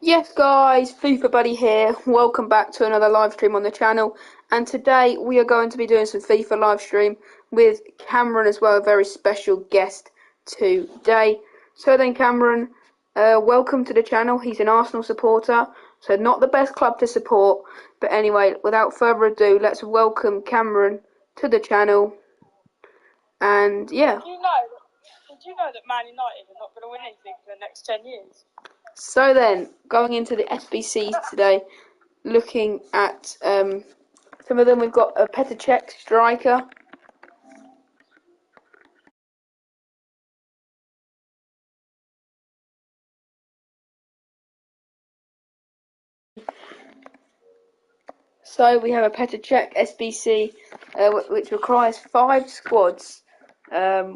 Yes guys, FIFA Buddy here. Welcome back to another live stream on the channel. And today we are going to be doing some FIFA live stream with Cameron as well, a very special guest today. So then Cameron, welcome to the channel. He's an Arsenal supporter, so not the best club to support. But anyway, without further ado, let's welcome Cameron to the channel. And yeah. Did you know that Man United are not going to win anything for the next 10 years? So then, going into the SBCs today, looking at some of them, we've got a Petr Cech striker. So we have a Petr Cech SBC, which requires 5 squads,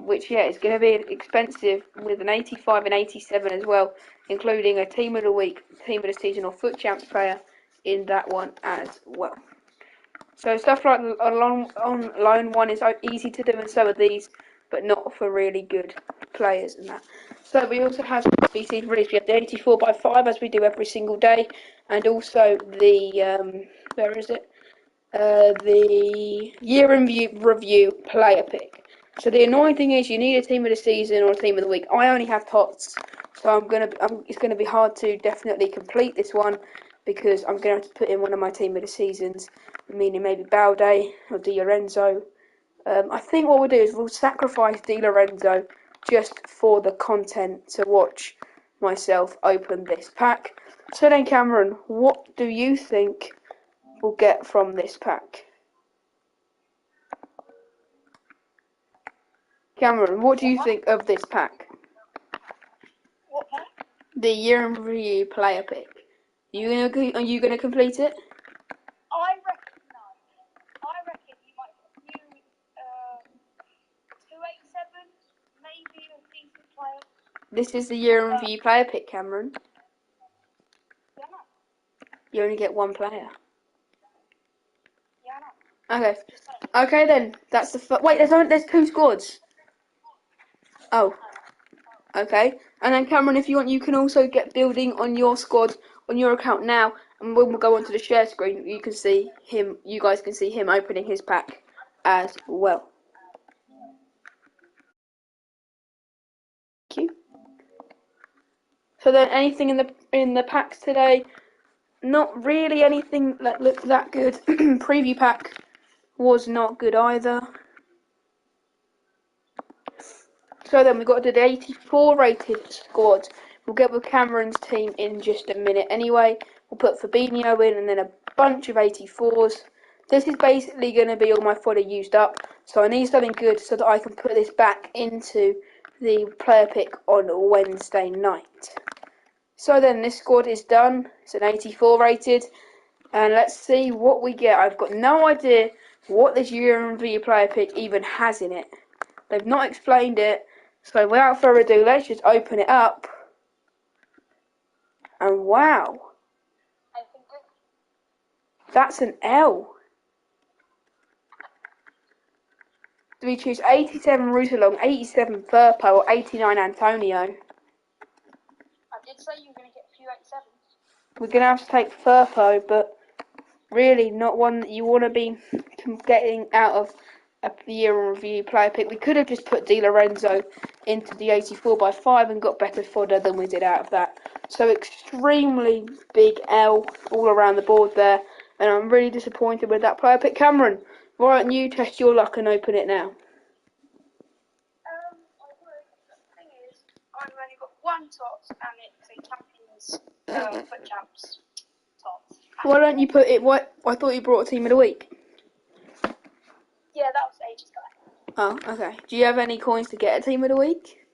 which is going to be expensive, with an 85 and 87 as well, including a team of the week, team of the season, or foot champs player in that one as well. So stuff like a on loan one is easy to do, and so are these, but not for really good players and that. So we also have SBCs released. We have the 84x5 as we do every single day, and also the the year in review player pick. So the annoying thing is you need a team of the season or a team of the week. I only have tots, so it's gonna be hard to definitely complete this one, because I'm gonna have to put in one of my team of the seasons, meaning maybe Balde or Di Lorenzo. I think what we'll do is we'll sacrifice Di Lorenzo just for the content to watch myself open this pack. So then, Cameron, what do you think we'll get from this pack? Cameron, what do you think of this pack? What pack? The year in review player pick. Are you gonna complete it? I reckon no. I reckon you might get a few 287, maybe a decent player. This is the year in review player pick, Cameron. Yeah, no. You only get one player. Yeah, no. Okay. Okay then. That's the wait. There's 2 squads. Oh. Okay. And then Cameron, if you want, you can also get building on your squad on your account now, and when we'll go onto the share screen, you can see him. You guys can see him opening his pack as well. Thank you. So then, anything in the packs today? Not really anything that looked that good. Preview pack was not good either. So then we've got to do the 84 rated squad. We'll get with Cameron's team in just a minute anyway. We'll put Fabinho in and then a bunch of 84s. This is basically going to be all my fodder used up. So I need something good so that I can put this back into the player pick on Wednesday night. So then this squad is done. It's an 84 rated. And let's see what we get. I've got no idea what this year in review player pick even has in it. They've not explained it. So without further ado, let's just open it up. And wow. That's an L. Do we choose 87 Routalong, 87 Firpo, or 89 Antonio? I did say you were going to get a few 87s. We're going to have to take Firpo, but really not one that you want to be getting out of a year in review player pick. We could have just put Di Lorenzo into the 84x5 and got better fodder than we did out of that. So extremely big L all around the board there, and I'm really disappointed with that player pick. Cameron, why don't you test your luck and open it now? I would. The thing is, I've only got one tot, and it's a Champions foot champs tot. Why don't you put it? What? I thought you brought a team of the week. Yeah, that was ages ago. Oh, okay. Do you have any coins to get a team of the week?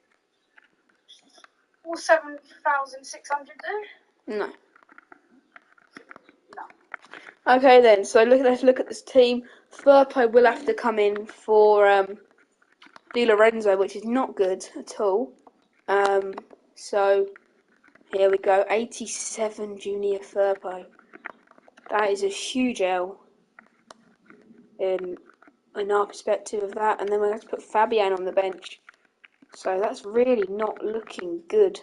Will 7,600 do? No. No. Okay then. So let's look at this team. Firpo will have to come in for Di Lorenzo, which is not good at all. So here we go. 87 Junior Firpo. That is a huge L in our perspective of that, and then we'll have to put Fabian on the bench. So that's really not looking good.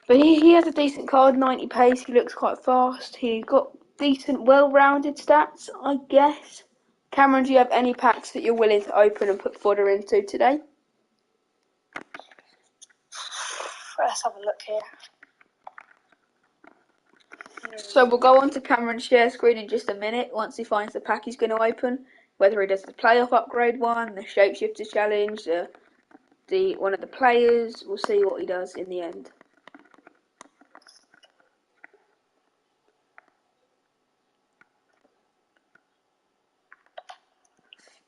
But he has a decent card, 90 pace. He looks quite fast. He got decent, well-rounded stats, I guess. Cameron, do you have any packs that you're willing to open and put fodder into today? Let's have a look here. So we'll go on to Cameron's share screen in just a minute once he finds the pack he's going to open. Whether he does the playoff upgrade one, the shapeshifter challenge, the one of the players, we'll see what he does in the end.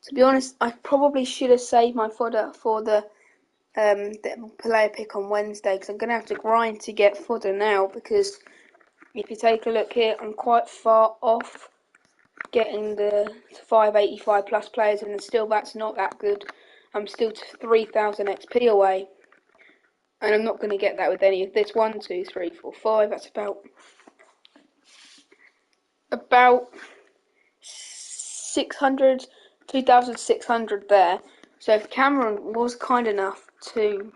To be honest, I probably should have saved my fodder for the player pick on Wednesday, because I'm going to have to grind to get fodder now, because if you take a look here, I'm quite far off getting the 585 plus players, and still that's not that good. I'm still 3,000 XP away, and I'm not going to get that with any of this. 1, 2, 3, 4, 5. That's about 600, 2,600 there. So if Cameron was kind enough to,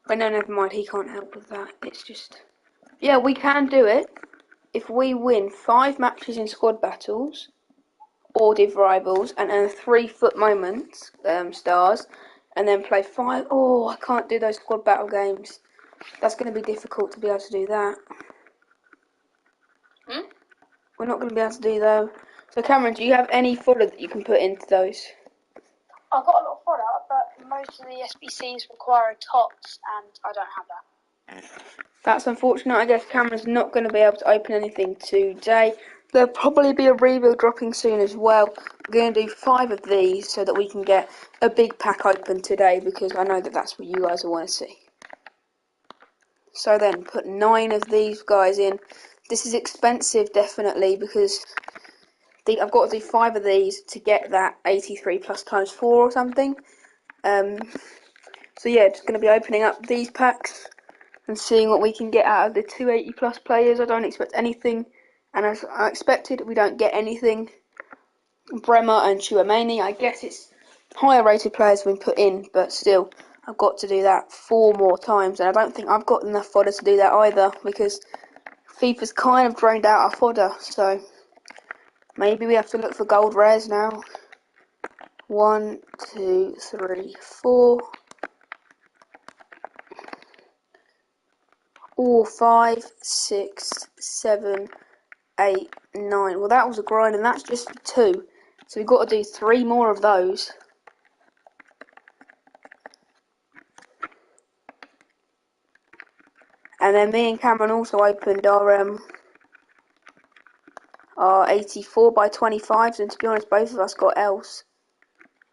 but no, never mind. He can't help with that. It's just, yeah, we can do it if we win 5 matches in squad battles or div rivals and earn 3 foot moments stars, and then play 5. Oh, I can't do those squad battle games. That's going to be difficult to be able to do that. We're not going to be able to do though. So Cameron, do you have any fodder that you can put into those? I've got a lot of fodder, but most of the SBCs require tops, and I don't have that. That's unfortunate. I guess Cameron's not going to be able to open anything today. There'll probably be a reveal dropping soon as well. We're going to do 5 of these so that we can get a big pack open today, because I know that that's what you guys want to see. So then, put 9 of these guys in. This is expensive, definitely, because I've got to do 5 of these to get that 83 plus times 4 or something. So yeah, just going to be opening up these packs and seeing what we can get out of the 280 plus players. I don't expect anything, and as I expected, we don't get anything. Bremer and Chouameni, I guess it's higher rated players have been put in, but still, I've got to do that 4 more times, and I don't think I've got enough fodder to do that either, because FIFA's kind of drained out our fodder, so maybe we have to look for gold rares now. 1, 2, 3, 4. Or 5, 6, 7, 8, 9. Well, that was a grind, and that's just 2. So we've got to do 3 more of those. And then me and Cameron also opened our 84 by 25s, and to be honest, both of us got else.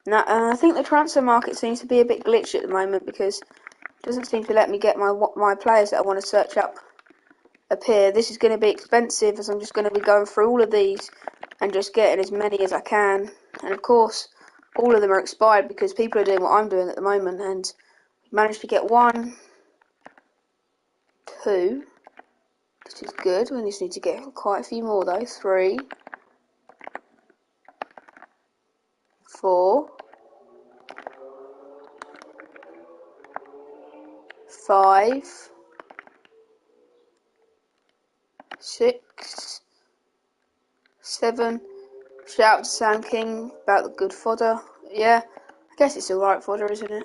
Now, I think the transfer market seems to be a bit glitched at the moment, because it doesn't seem to let me get my players that I want to search up here. This is going to be expensive, as I'm just going to be going through all of these and just getting as many as I can. And of course, all of them are expired because people are doing what I'm doing at the moment, and managed to get 1, 2, which is good. We just need to get quite a few more though. 3, 4, 5, 6, 7. Shout out to Sam King about the good fodder. Yeah, I guess it's alright fodder, isn't it?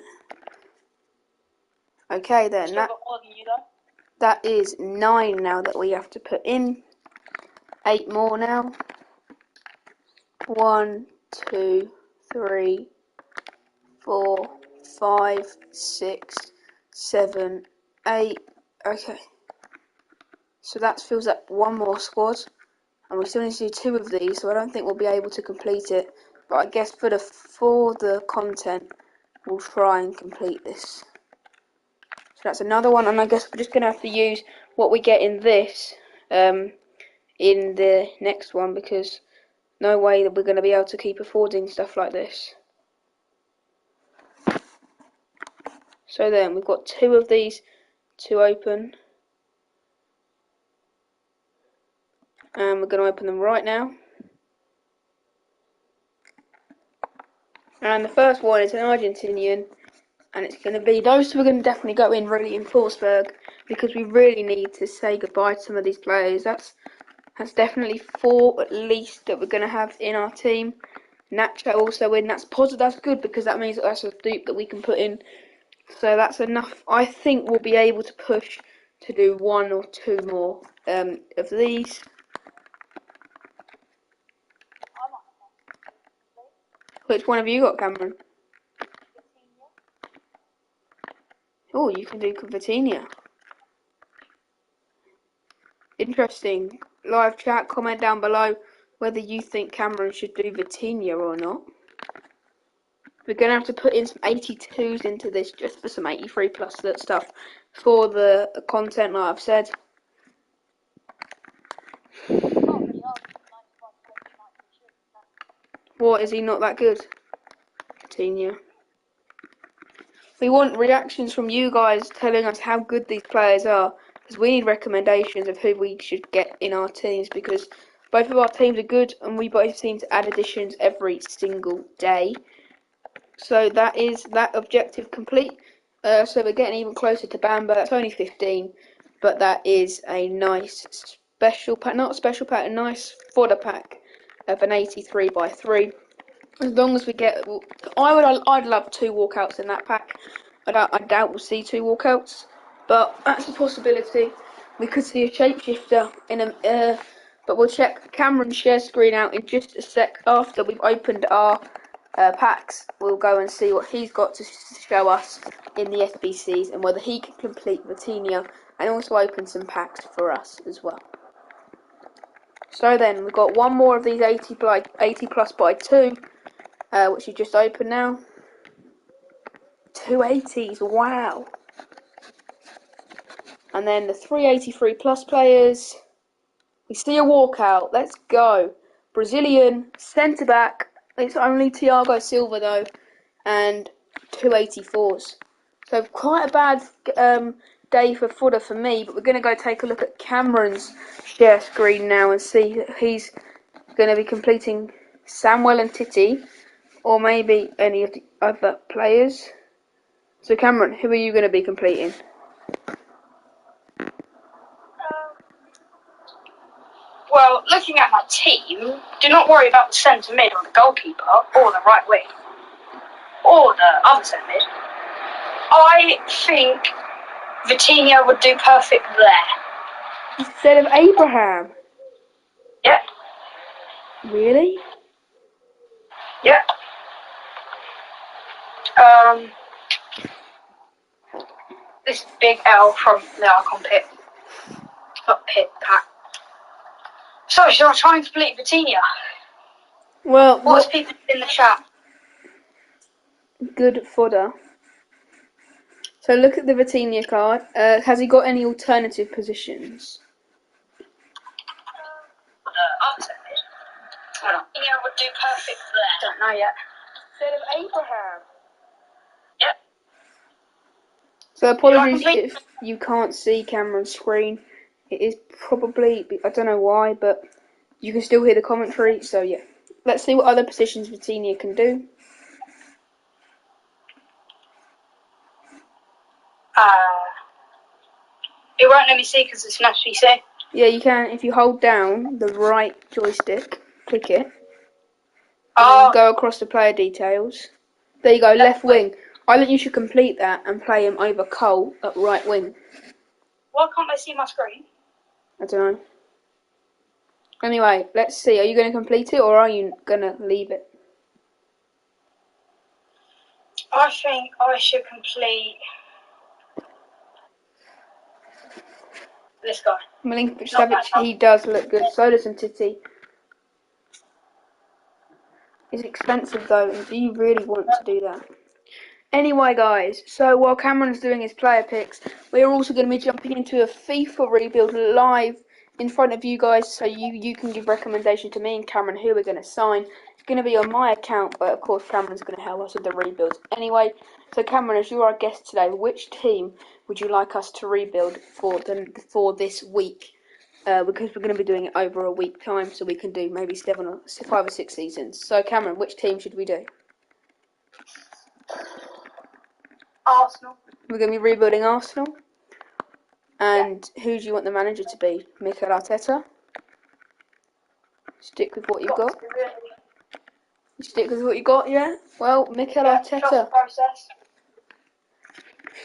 Okay then, that is 9 now that we have to put in. 8 more now. 1, 2, 3, 4, 5, 6, 7, 8. Okay. So that fills up 1 more squad. And we still need to do 2 of these, so I don't think we'll be able to complete it. But I guess for the content, we'll try and complete this. So that's another one, and I guess we're just going to have to use what we get in this in the next one, because no way that we're going to be able to keep affording stuff like this. So then, we've got 2 of these to open. And we're going to open them right now. And the first one is an Argentinian. and it's going to be those who are going to definitely go in really in Forsberg, because we really need to say goodbye to some of these players. That's definitely 4 at least that we're going to have in our team. Nacho also in. That's positive. That's good, because that means that's a dupe that we can put in. So that's enough. I think we'll be able to push to do 1 or 2 more of these. Which one have you got, Cameron? Oh, you can do Vitinha. Interesting. Live chat, comment down below whether you think Cameron should do Vitinha or not. We're going to have to put in some 82s into this just for some 83 plus stuff for the content, like I've said. What, is he not that good? Vitinha. We want reactions from you guys telling us how good these players are, because we need recommendations of who we should get in our teams, because both of our teams are good and we both seem to add additions every single day. So that is that objective complete. So we're getting even closer to Bamba. That's only 15, but that is a nice special pack, not a special pack, a nice fodder pack of an 83 by 3. As long as we get, I'd love 2 walkouts in that pack. I doubt we'll see 2 walkouts, but that's a possibility. We could see a shapeshifter in a, but we'll check Cameron's share screen out in just a sec after we've opened our packs. We'll go and see what he's got to show us in the FBCs and whether he can complete Vitinha and also open some packs for us as well. So then we've got 1 more of these 80 plus by 2. Which you just opened now. 280s, wow. And then the 383 plus players. We see a walkout. Let's go. Brazilian centre back. It's only Thiago Silva though, and 284s. So quite a bad day for fodder for me. But we're going to go take a look at Cameron's share screen now and see if he's going to be completing Samuel and Titi, or maybe any of the other players. So Cameron, who are you going to be completing? Well, looking at my team, do not worry about the centre mid or the goalkeeper or the right wing or the other centre mid. I think Vitinha would do perfect there. Instead of Abraham? Yep. Really? Yep. This is big L from the Archon pit. Not pit, pack. So, should I try and complete Vitinha? Well, What's people in the chat? Good fodder. So look at the Vitinha card. Has he got any alternative positions? The other centre mid. Vitinha would do perfect there. Don't know yet. Instead of Abraham? Yep. So apologies if you can't see Cameron's screen. It is probably, I don't know why, but you can still hear the commentary, so yeah. Let's see what other positions Vitinha can do. It won't let me see because it's an SPC. Yeah, you can, if you hold down the right joystick, click it, and then go across to player details. There you go, left wing. I think you should complete that and play him over Cole at right wing. Why can't I see my screen? I don't know. Anyway, let's see. Are you going to complete it or are you going to leave it? I think I should complete this guy. Milinkovic-Savic, he does look good. So does Titi. It's expensive though, and do you really want to do that? Anyway guys, so while Cameron's doing his player picks, we're also going to be jumping into a FIFA rebuild live in front of you guys, so you can give recommendations to me and Cameron who we're going to sign. It's going to be on my account, but of course Cameron's going to help us with the rebuilds. Anyway, so Cameron, as you're our guest today, which team would you like us to rebuild for this week? Because we're going to be doing it over a week time, so we can do maybe 5 or 6 seasons. So Cameron, which team should we do? Arsenal. We're going to be rebuilding Arsenal. And who do you want the manager to be? Mikel Arteta? Stick with what you've got? You stick with what you got, yeah? Well, Mikel Arteta. Trust the process.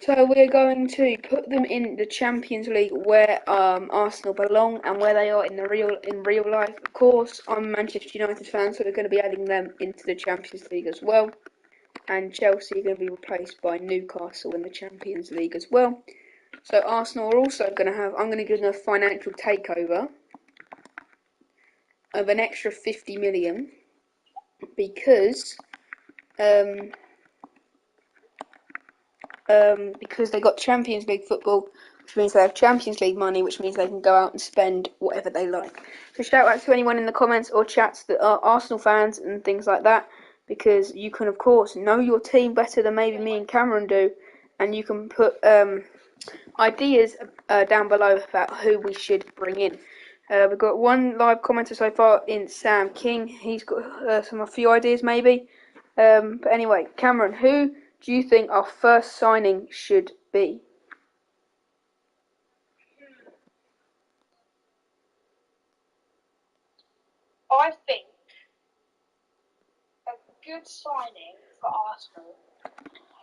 So we're going to put them in the Champions League where Arsenal belong and where they are in real life. Of course, I'm a Manchester United fan, so we're going to be adding them into the Champions League as well. And Chelsea are going to be replaced by Newcastle in the Champions League as well. So Arsenal are also going to have, I'm going to give them a financial takeover of an extra 50 million because they got Champions League football, which means they have Champions League money, which means they can go out and spend whatever they like. So shout out to anyone in the comments or chats that are Arsenal fans and things like that, because you can of course know your team better than maybe me and Cameron do, and you can put ideas down below about who we should bring in. We've got one live commenter so far in Sam King. He's got a few ideas maybe. But anyway, Cameron, who do you think our first signing should be? I think a good signing for Arsenal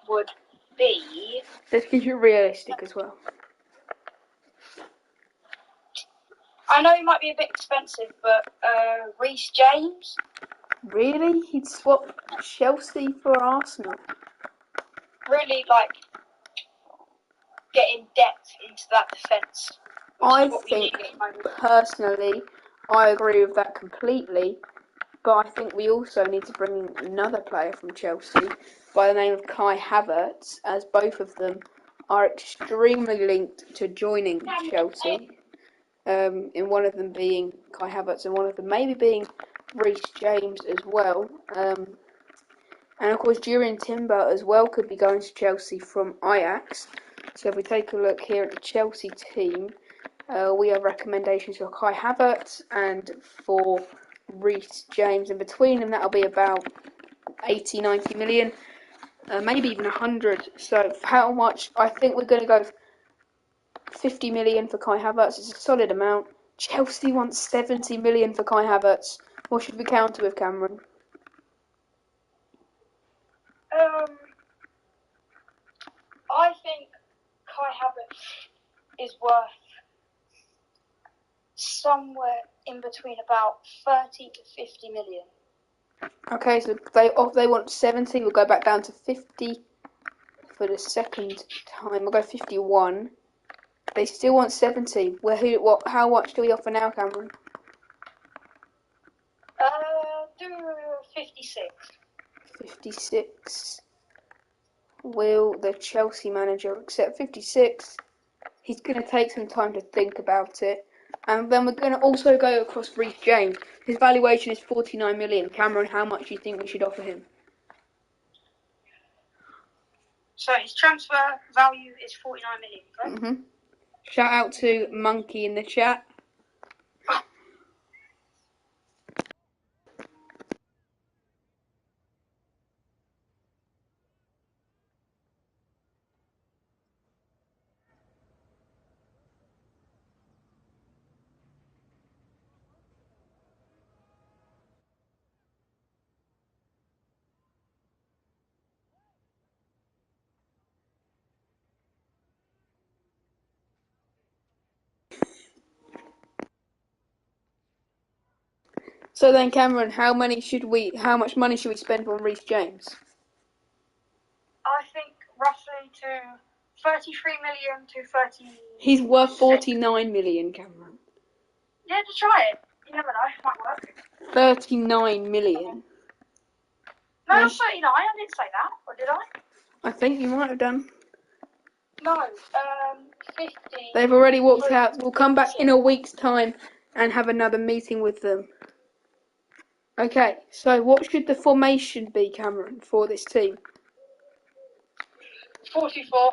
would be... Let's keep it realistic as well. I know he might be a bit expensive, but Reece James? Really? He'd swap Chelsea for Arsenal? Really, getting depth into that defence. I think, personally, I agree with that completely. But I think we also need to bring in another player from Chelsea by the name of Kai Havertz, as both of them are extremely linked to joining Chelsea. In one of them being Kai Havertz and one of them maybe being Reece James as well. And of course, Jurrien Timber as well could be going to Chelsea from Ajax. So if we take a look here at the Chelsea team, we have recommendations for Kai Havertz and for Reece James. In between them, that'll be about 80, 90 million, maybe even 100. So for how much? I think we're going to go 50 million for Kai Havertz. It's a solid amount. Chelsea wants 70 million for Kai Havertz. What should we counter with, Cameron? I think Kai Havertz is worth somewhere in between about 30 to 50 million. Okay, so they want 70. We'll go back down to 50 for the second time. We'll go 51. They still want 70. How much do we offer now, Cameron? Do 56. 56. Will the Chelsea manager accept 56? He's going to take some time to think about it. And then we're going to also go across Reece James. His valuation is 49 million. Cameron, how much do you think we should offer him? So his transfer value is 49 million, correct? Shout out to Monkey in the chat. So then, Cameron, how much money should we spend on Reece James? I think roughly to 33 million to 30. He's worth 49 million, Cameron. Yeah, just try it. You never know, it might work. 39 million. No, not 39. I didn't say that, or did I? I think you might have done. No, 50. They've already walked out. We'll come back in a week's time and have another meeting with them. Okay, so what should the formation be, Cameron, for this team? 44.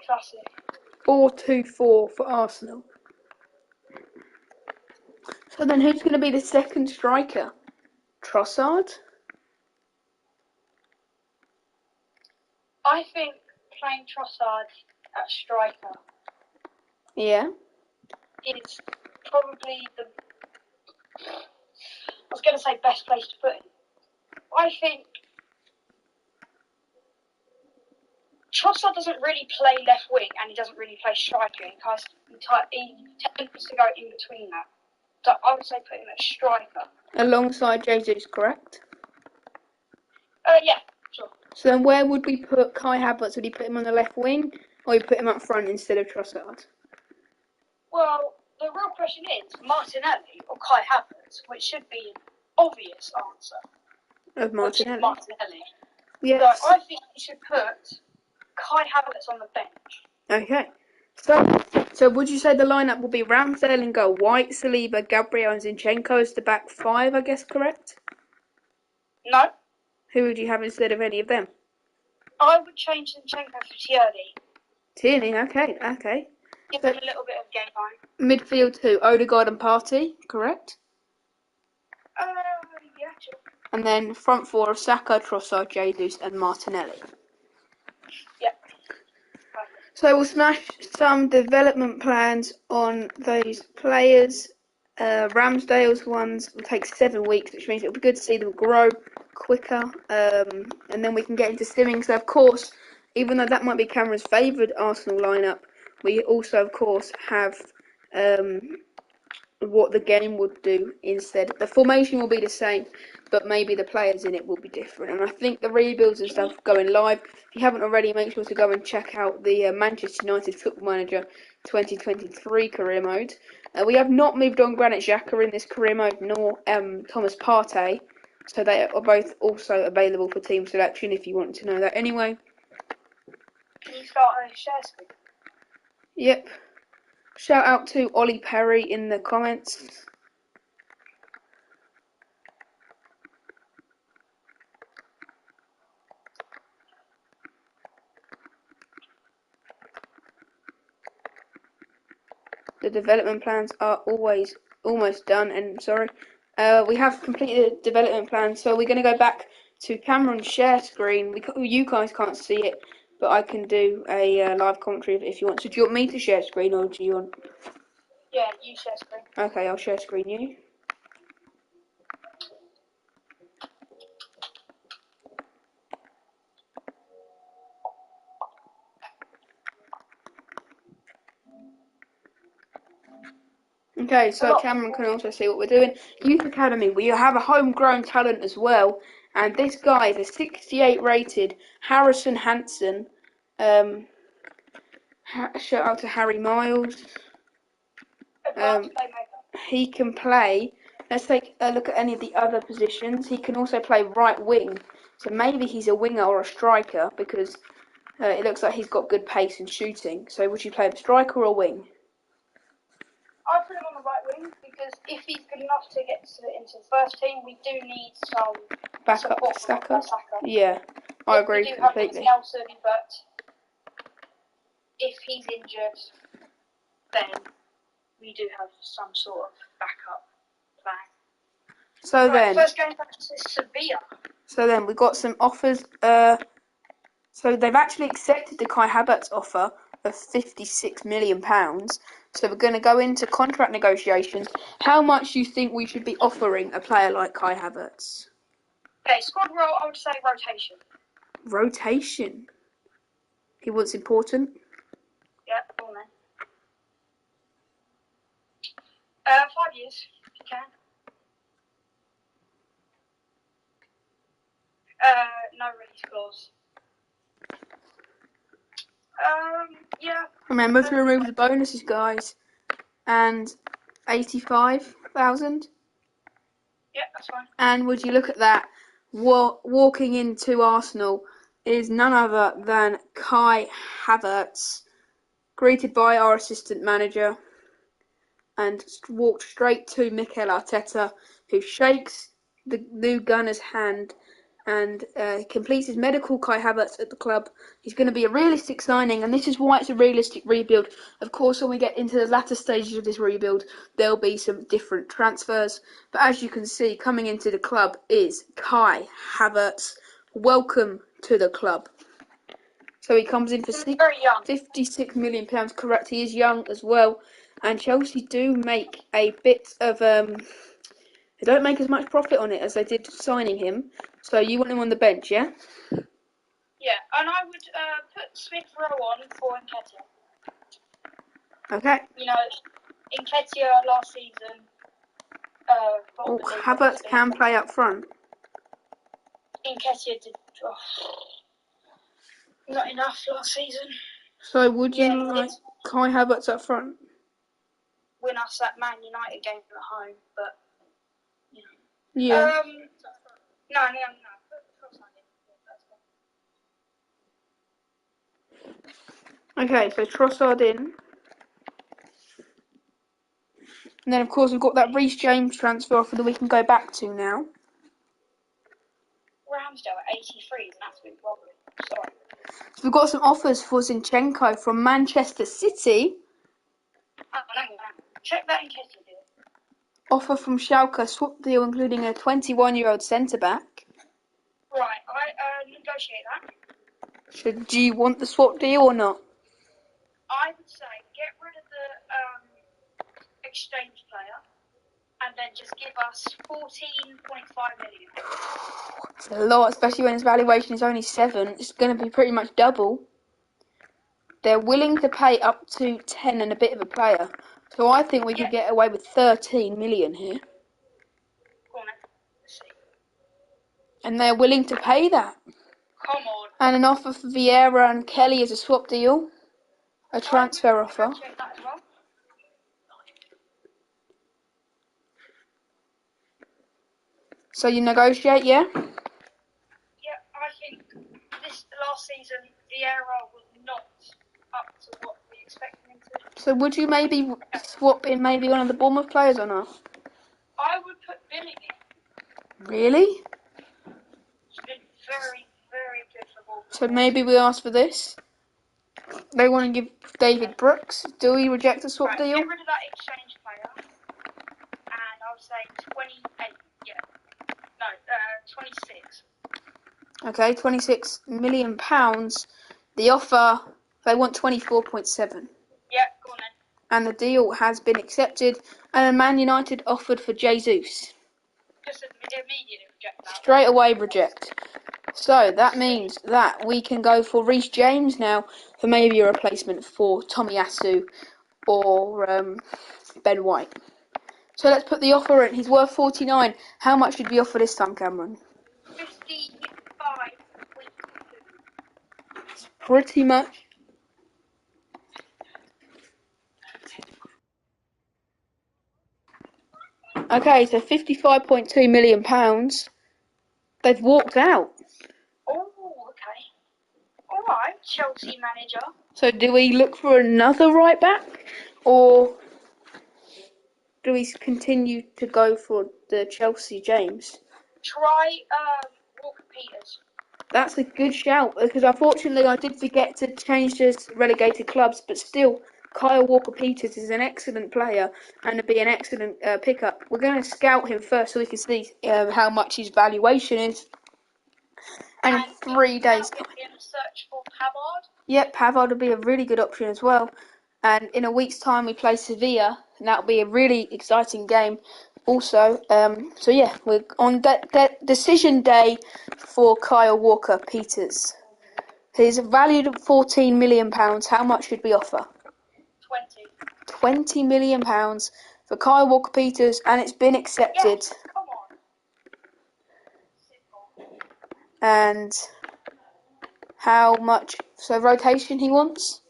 Classic. 4-2-4 for Arsenal. So then who's going to be the second striker? Trossard? I think playing Trossard at striker Yeah. is probably I was going to say best place to put him. I think Trossard doesn't really play left wing and he doesn't really play striker. He tends to go in between that. So I would say put him at striker. Alongside Jesus, correct? Yeah, sure. So then where would we put Kai Havertz? Would you put him on the left wing, or you put him up front instead of Trossard? Well, the real question is Martinelli or Kai Havertz, which should be an obvious answer. Of Martinelli. Which is Martinelli. Yes. So I think you should put Kai Havertz on the bench. Okay. So would you say the lineup will be Ramsdale in goal, White, Saliba, Gabriel and Zinchenko as the back five, I guess, correct? No. Who would you have instead of any of them? I would change Zinchenko for Tierney. Tierney, okay. Give him a little bit of game time. Midfield two, Odegaard and Partey, correct? Yeah, sure. And then front four of Saka, Trossard, Jesus and Martinelli. Yeah. So we'll smash some development plans on those players. Ramsdale's ones will take 7 weeks, which means it'll be good to see them grow quicker. And then we can get into simming. So, of course, even though that might be Cameron's favoured Arsenal lineup, we also, of course, have what the game would do instead. The formation will be the same, but maybe the players in it will be different. And I think the rebuilds and stuff going live. If you haven't already, make sure to go and check out the Manchester United Football Manager 2023 career mode. We have not moved on Granit Xhaka in this career mode, nor Thomas Partey. So they are both also available for team selection if you want to know that anyway. Can you start a share screen? Yep. Shout out to Ollie Perry in the comments. The development plans are almost done, and we have completed the development plans, so we're going to go back to Cameron's share screen. You guys can't see it, but I can do a live commentary if you want. So do you want me to share screen, or do you want... Yeah, you share screen. Okay, I'll share screen you. Okay, so Cameron can also see what we're doing. Youth Academy, we have a homegrown talent as well, and this guy is a 68 rated Harrison Hansen. Shout out to Harry Miles. He can play. Let's take a look at any of the other positions. He can also play right wing, so maybe he's a winger or a striker because it looks like he's got good pace and shooting. So would you play the striker or wing? I'd put him on the right wing because if he's good enough to get into the first team, we do need some backup support for from Saka. Saka. Yeah, I agree we do completely. Have Nelson, but if he's injured, then we do have some sort of backup plan. So then, first game versus Sevilla. So then we got some offers. So they've actually accepted the Kai Havertz offer of £56 million. So we're going to go into contract negotiations. How much do you think we should be offering a player like Kai Havertz? Okay, squad role, I would say rotation. Rotation? He wants important? Yeah, go on then. 5 years, if you can. No release clause. Yeah. Remember to remove the bonuses, guys. And 85,000. Yeah, that's fine. And would you look at that? Walking into Arsenal is none other than Kai Havertz, greeted by our assistant manager, and walked straight to Mikel Arteta, who shakes the new gunner's hand and completes his medical Kai Havertz at the club. He's going to be a realistic signing, and this is why it's a realistic rebuild. Of course, when we get into the latter stages of this rebuild, there'll be some different transfers. But as you can see, coming into the club is Kai Havertz. Welcome to the club. So he comes in for Very young. £56 million. Correct, he is young as well. And Chelsea do make a bit of they don't make as much profit on it as they did signing him. So you want him on the bench, yeah? Yeah, and I would put Smith Rowe on for Nketiah. Okay. You know, Nketiah last season. Oh, Havertz can play up front. Nketiah did not enough last season. So would you like Kai Havertz up front? Win us that Man United game at home, but you know. Yeah. No. Okay, so Trossard in. And then, of course, we've got that Reece James transfer offer that we can go back to now. Ramsdale at 83 is an absolute robbery. Sorry. So we've got some offers for Zinchenko from Manchester City. Hang on. Check that Nketiah deal. Offer from Schalke, swap deal including a 21-year-old centre-back. Right, I negotiate that. Do you want the swap deal or not? I would say get rid of the exchange player and then just give us 14.5 million. It's a lot, especially when his valuation is only 7. It's going to be pretty much double. They're willing to pay up to 10 and a bit of a player. So I think we could get away with 13 million here. Go on then. Let's see. And they're willing to pay that. Come on. And an offer for Vieira and Kelly as a swap deal. A transfer offer. Check that as well. So you negotiate, yeah? Yeah, I think this last season, Vieira was not up to what we expected him to. So would you maybe swap in maybe one of the Bournemouth players or not? I would put Billy in. Really? He's been very, very good for Bournemouth. So maybe we ask for this? They want to give David Brooks. Do we reject a swap deal? Get rid of that exchange player. And I would say 28. Yeah. No, 26. Okay, £26 million. The offer, they want 24.7. Yeah, go on then. And the deal has been accepted. And Man United offered for Jesus. Just immediately reject that. Straight away reject. So that means that we can go for Reece James now for maybe a replacement for Tomiyasu or Ben White. So let's put the offer in. He's worth 49. How much did we offer this time, Cameron? 55. Pretty much. Okay, so £55.2 million. They've walked out. Oh, okay. Alright, Chelsea manager. So do we look for another right back? Or do we continue to go for the Chelsea James? Try Walker Peters. That's a good shout, because unfortunately I did forget to change his relegated clubs, but still, Kyle Walker-Peters is an excellent player and would be an excellent pickup. We're going to scout him first so we can see how much his valuation is. And in 3 days... In a search for Pavard? Yep, Pavard would be a really good option as well. And in a week's time we play Sevilla, and that'll be a really exciting game also. So yeah, we're on decision day for Kyle Walker-Peters. He's valued at £14 million. How much should we offer? 20. £20 million for Kyle Walker-Peters, and it's been accepted. Yes, come on. Simple. And how much? So rotation he wants?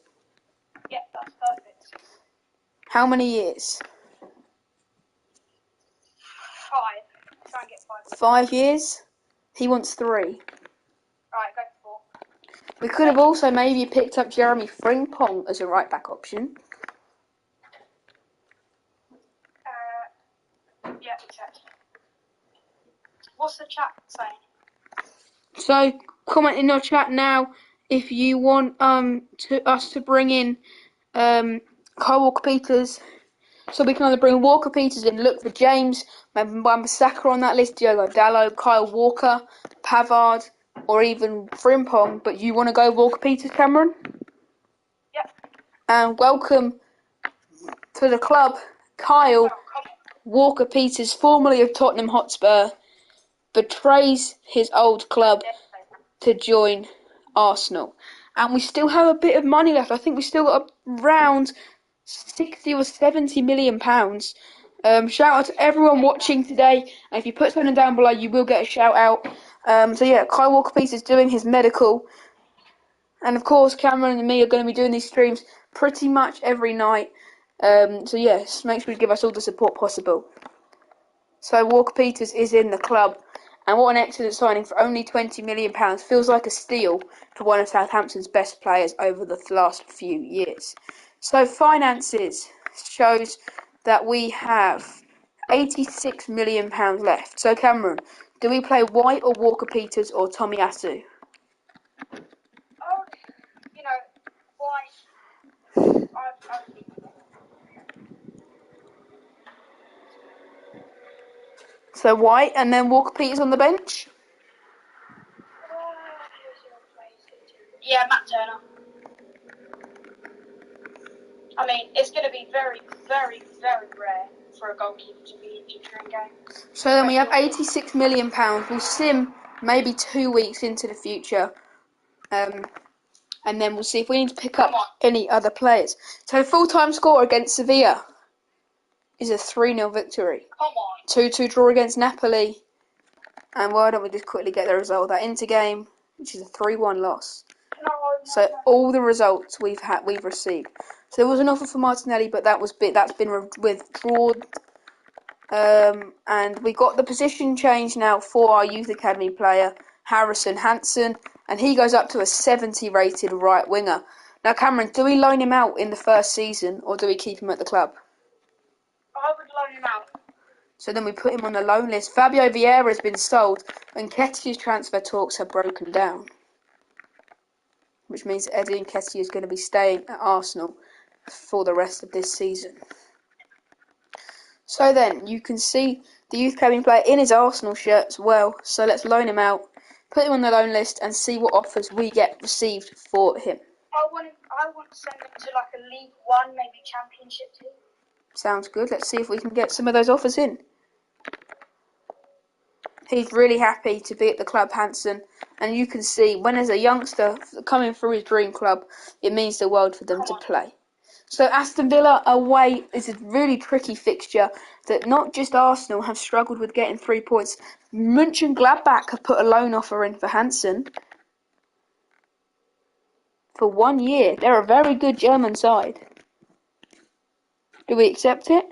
Yeah, that's perfect. How many years? 5. Try and get 5. 5 years? He wants 3. Alright, go for 4. We could have also maybe picked up Jeremy Frimpong as a right back option. Yeah, exactly. What's the chat saying? So comment in our chat now if you want us to bring in Kyle Walker-Peters. So we can either bring Walker-Peters in, look for James, maybe Wan-Bissaka on that list, Diogo Dalot, Kyle Walker, Pavard, or even Frimpong, but you want to go Walker Peters, Cameron? Yep. And welcome to the club, Kyle Walker Peters, formerly of Tottenham Hotspur, betrays his old club to join Arsenal. And we still have a bit of money left. I think we still got around 60 or 70 million pounds. Shout out to everyone watching today. And if you put something down below, you will get a shout out. So yeah, Kyle Walker Peters doing his medical. And of course, Cameron and me are going to be doing these streams pretty much every night. So yes, make sure you give us all the support possible. So Walker Peters is in the club, and what an excellent signing for only £20 million. Feels like a steal for one of Southampton's best players over the last few years. So finances shows that we have £86 million left. So Cameron, do we play White or Walker Peters or Tomiyasu? Oh, you know, White. So White and then Walker Peters on the bench? Yeah, Matt Turner. I mean, it's going to be very, very, very rare for a goalkeeper to be injured during games. So then we have £86 million. We'll sim maybe 2 weeks into the future. And then we'll see if we need to pick up any other players. So full-time score against Sevilla is a 3-0 victory. Come on. 2-2 draw against Napoli. And why don't we just quickly get the result of that Inter game, which is a 3-1 loss. So all the results we've received. So there was an offer for Martinelli, but that's been withdrawn. And we got the position change now for our youth academy player Harrison Hansen, and he goes up to a 70 rated right winger. Now Cameron, do we loan him out in the first season or do we keep him at the club? I would loan him out. So then we put him on the loan list. Fabio Vieira has been sold and Nketiah's transfer talks have broken down, which means Eddie Nketiah is going to be staying at Arsenal for the rest of this season. So then, you can see the youth academy player in his Arsenal shirt as well. So let's loan him out, put him on the loan list, and see what offers we get received for him. I want to send him to like a League One, maybe Championship team. Sounds good. Let's see if we can get some of those offers in. He's really happy to be at the club, Hansen. And you can see, when there's a youngster coming through his dream club, it means the world for them to play. So Aston Villa away is a really tricky fixture that not just Arsenal have struggled with getting 3 points. Mönchengladbach have put a loan offer in for Hansen for 1 year. They're a very good German side. Do we accept it?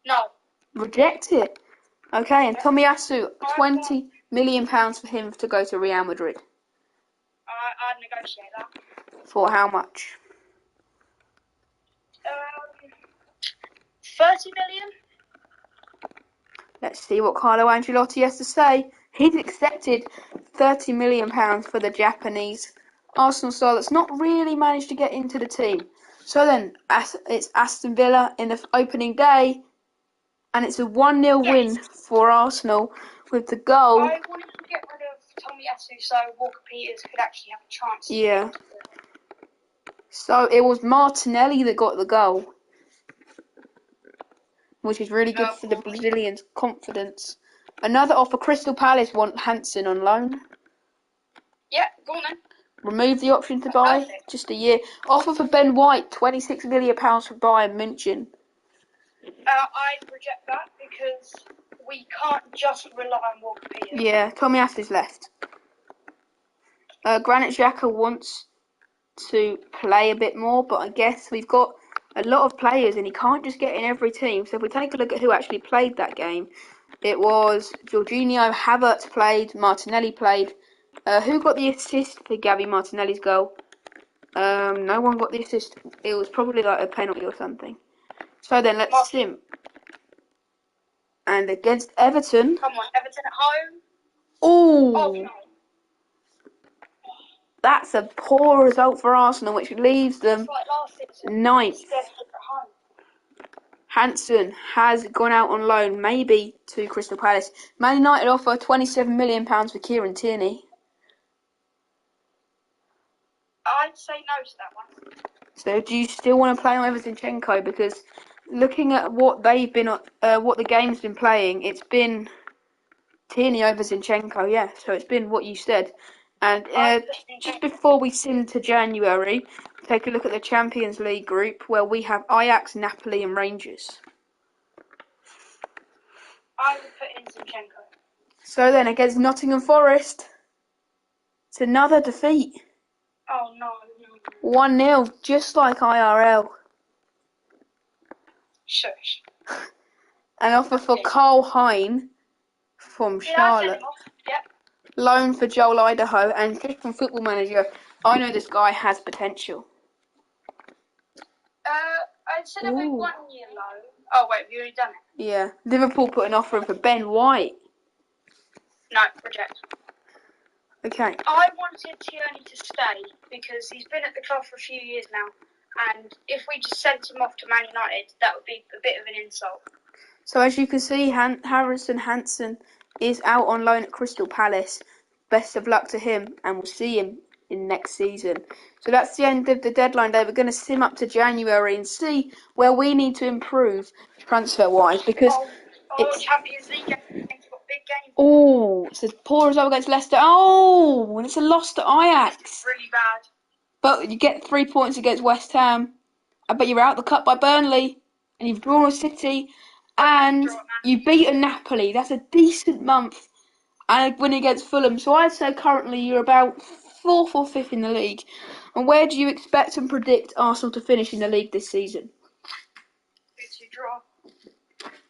No. Reject it. Okay, and Tomiyasu, £20 million for him to go to Real Madrid. I'd negotiate that. For how much? 30 million? Let's see what Carlo Ancelotti has to say. He's accepted £30 million for the Japanese Arsenal star that's not really managed to get into the team. So then, it's Aston Villa in the opening day, and it's a 1-0 win for Arsenal with the goal. I wanted to get rid of Tomiyasu so Walker Peters could actually have a chance. Yeah. So it was Martinelli that got the goal, which is really good for the Brazilians' confidence. Another offer, Crystal Palace want Hansen on loan. Yeah, go on then. Remove the option to buy, just a year. Offer for Ben White, £26 million for Bayern München. I'd reject that because we can't just rely on Walker Peters. Yeah, Tomiyasu's left. Granit Xhaka wants to play a bit more, but I guess we've got a lot of players and he can't just get in every team. So if we take a look at who actually played that game, it was Jorginho, Havertz played, Martinelli played. Who got the assist for Gabby Martinelli's goal? No one got the assist. It was probably like a penalty or something. So then let's sim. And against Everton. Come on, Everton at home. Oh, no. That's a poor result for Arsenal, which leaves them ninth. Hansen has gone out on loan, maybe to Crystal Palace. Man United offer £27 million for Kieran Tierney. I'd say no to that one. So do you still want to play on Zinchenko? Because looking at what they've been, what the game's been playing, it's been Tierney over Zinchenko, yeah. So it's been what you said. And just before we sim to January, take a look at the Champions League group where we have Ajax, Napoli, and Rangers. I would put in Zinchenko. So then against Nottingham Forest, it's another defeat. Oh no. 1-0, just like IRL. Shush. An offer for Carl Hein from Charlotte. Yep. Loan for Joel Idaho, and just from Football Manager, I know this guy has potential. Instead of a 1 year loan. Oh wait, we already done it. Yeah, Liverpool put an offer in for Ben White. No, reject. Okay. I wanted Tierney to stay because he's been at the club for a few years now, and if we just sent him off to Man United, that would be a bit of an insult. So as you can see, Harrison Hansen is out on loan at Crystal Palace. Best of luck to him, and we'll see him in next season. So that's the end of the deadline day. We're going to sim up to January and see where we need to improve transfer-wise, because it's Champions League games, we've got big games. Oh, it's a poor result against Leicester. Oh, and it's a loss to Ajax. Really bad. But you get 3 points against West Ham. I bet you're out the cup by Burnley, and you've drawn a City, and you've beaten Napoli. That's a decent month, and a win against Fulham. So I'd say currently you're about 4th or 5th in the league. And where do you expect and predict Arsenal to finish in the league this season? 2-2 draw.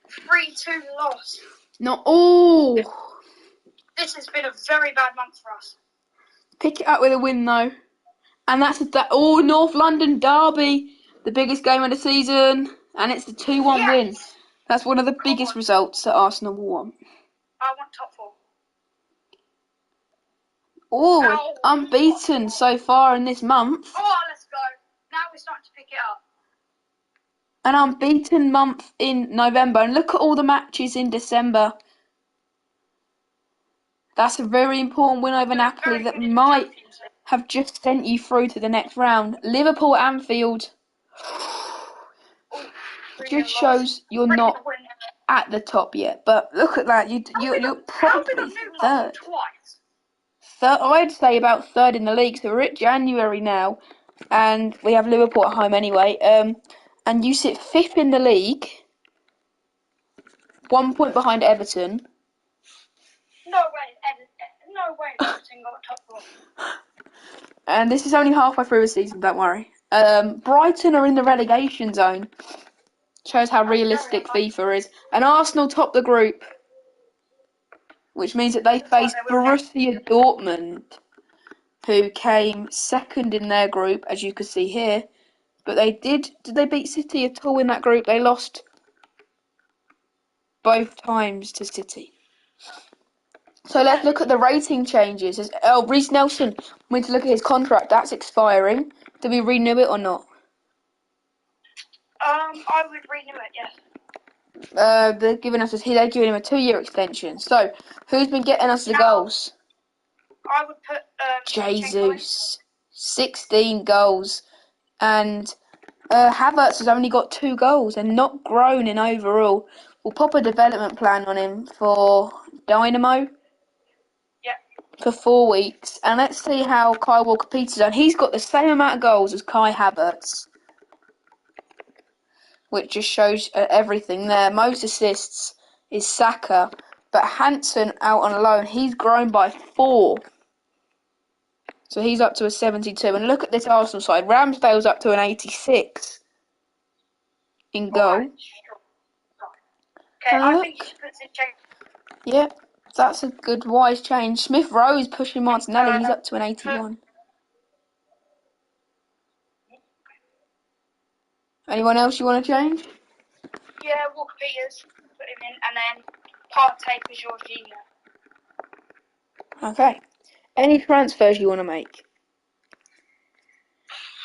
3-2 loss. Not all. This has been a very bad month for us. Pick it up with a win though. And that's North London derby, the biggest game of the season, and it's the 2-1 win. That's one of the biggest results that Arsenal will want. I want top 4. Oh, unbeaten so far in this month. Oh, let's go. Now we're starting to pick it up. An unbeaten month in November, and look at all the matches in December. That's a very important win over Napoli that might have just sent you through to the next round. Liverpool at Anfield just shows you're not at the top yet. But look at that, you're probably third. I'd say about third in the league. So we're at January now, and we have Liverpool at home anyway. And you sit 5th in the league, 1 point behind Everton. No way Everton got top 4. And this is only halfway through the season, don't worry. Brighton are in the relegation zone. Shows how realistic FIFA is. And Arsenal top the group, which means that they face Borussia Dortmund, who came second in their group, as you can see here. But did they beat City at all in that group? They lost both times to City. So let's look at the rating changes. Reece Nelson, we need to look at his contract. That's expiring. Do we renew it or not? I would renew it, yes. They're giving him a 2-year extension. So who's been getting us the goals? I would put Jesus, 16 goals, and Havertz has only got 2 goals and not grown in overall. We'll pop a development plan on him for Dynamo. For 4 weeks, and let's see how Kyle Walker-Peters done. He's got the same amount of goals as Kai Havertz, which just shows everything there. Most assists is Saka, but Hansen out on loan, he's grown by 4. So he's up to a 72. And look at this Arsenal side. Ramsdale's up to an 86 in goal. Okay, I think you should put Zinchenko. Yeah, that's a good, wise change. Smith Rowe is pushing Martinelli. He's up to an 81. Anyone else you want to change? Yeah, Walker-Peters. Put him in. And then Partey for Jorginho. Okay. Any transfers you want to make?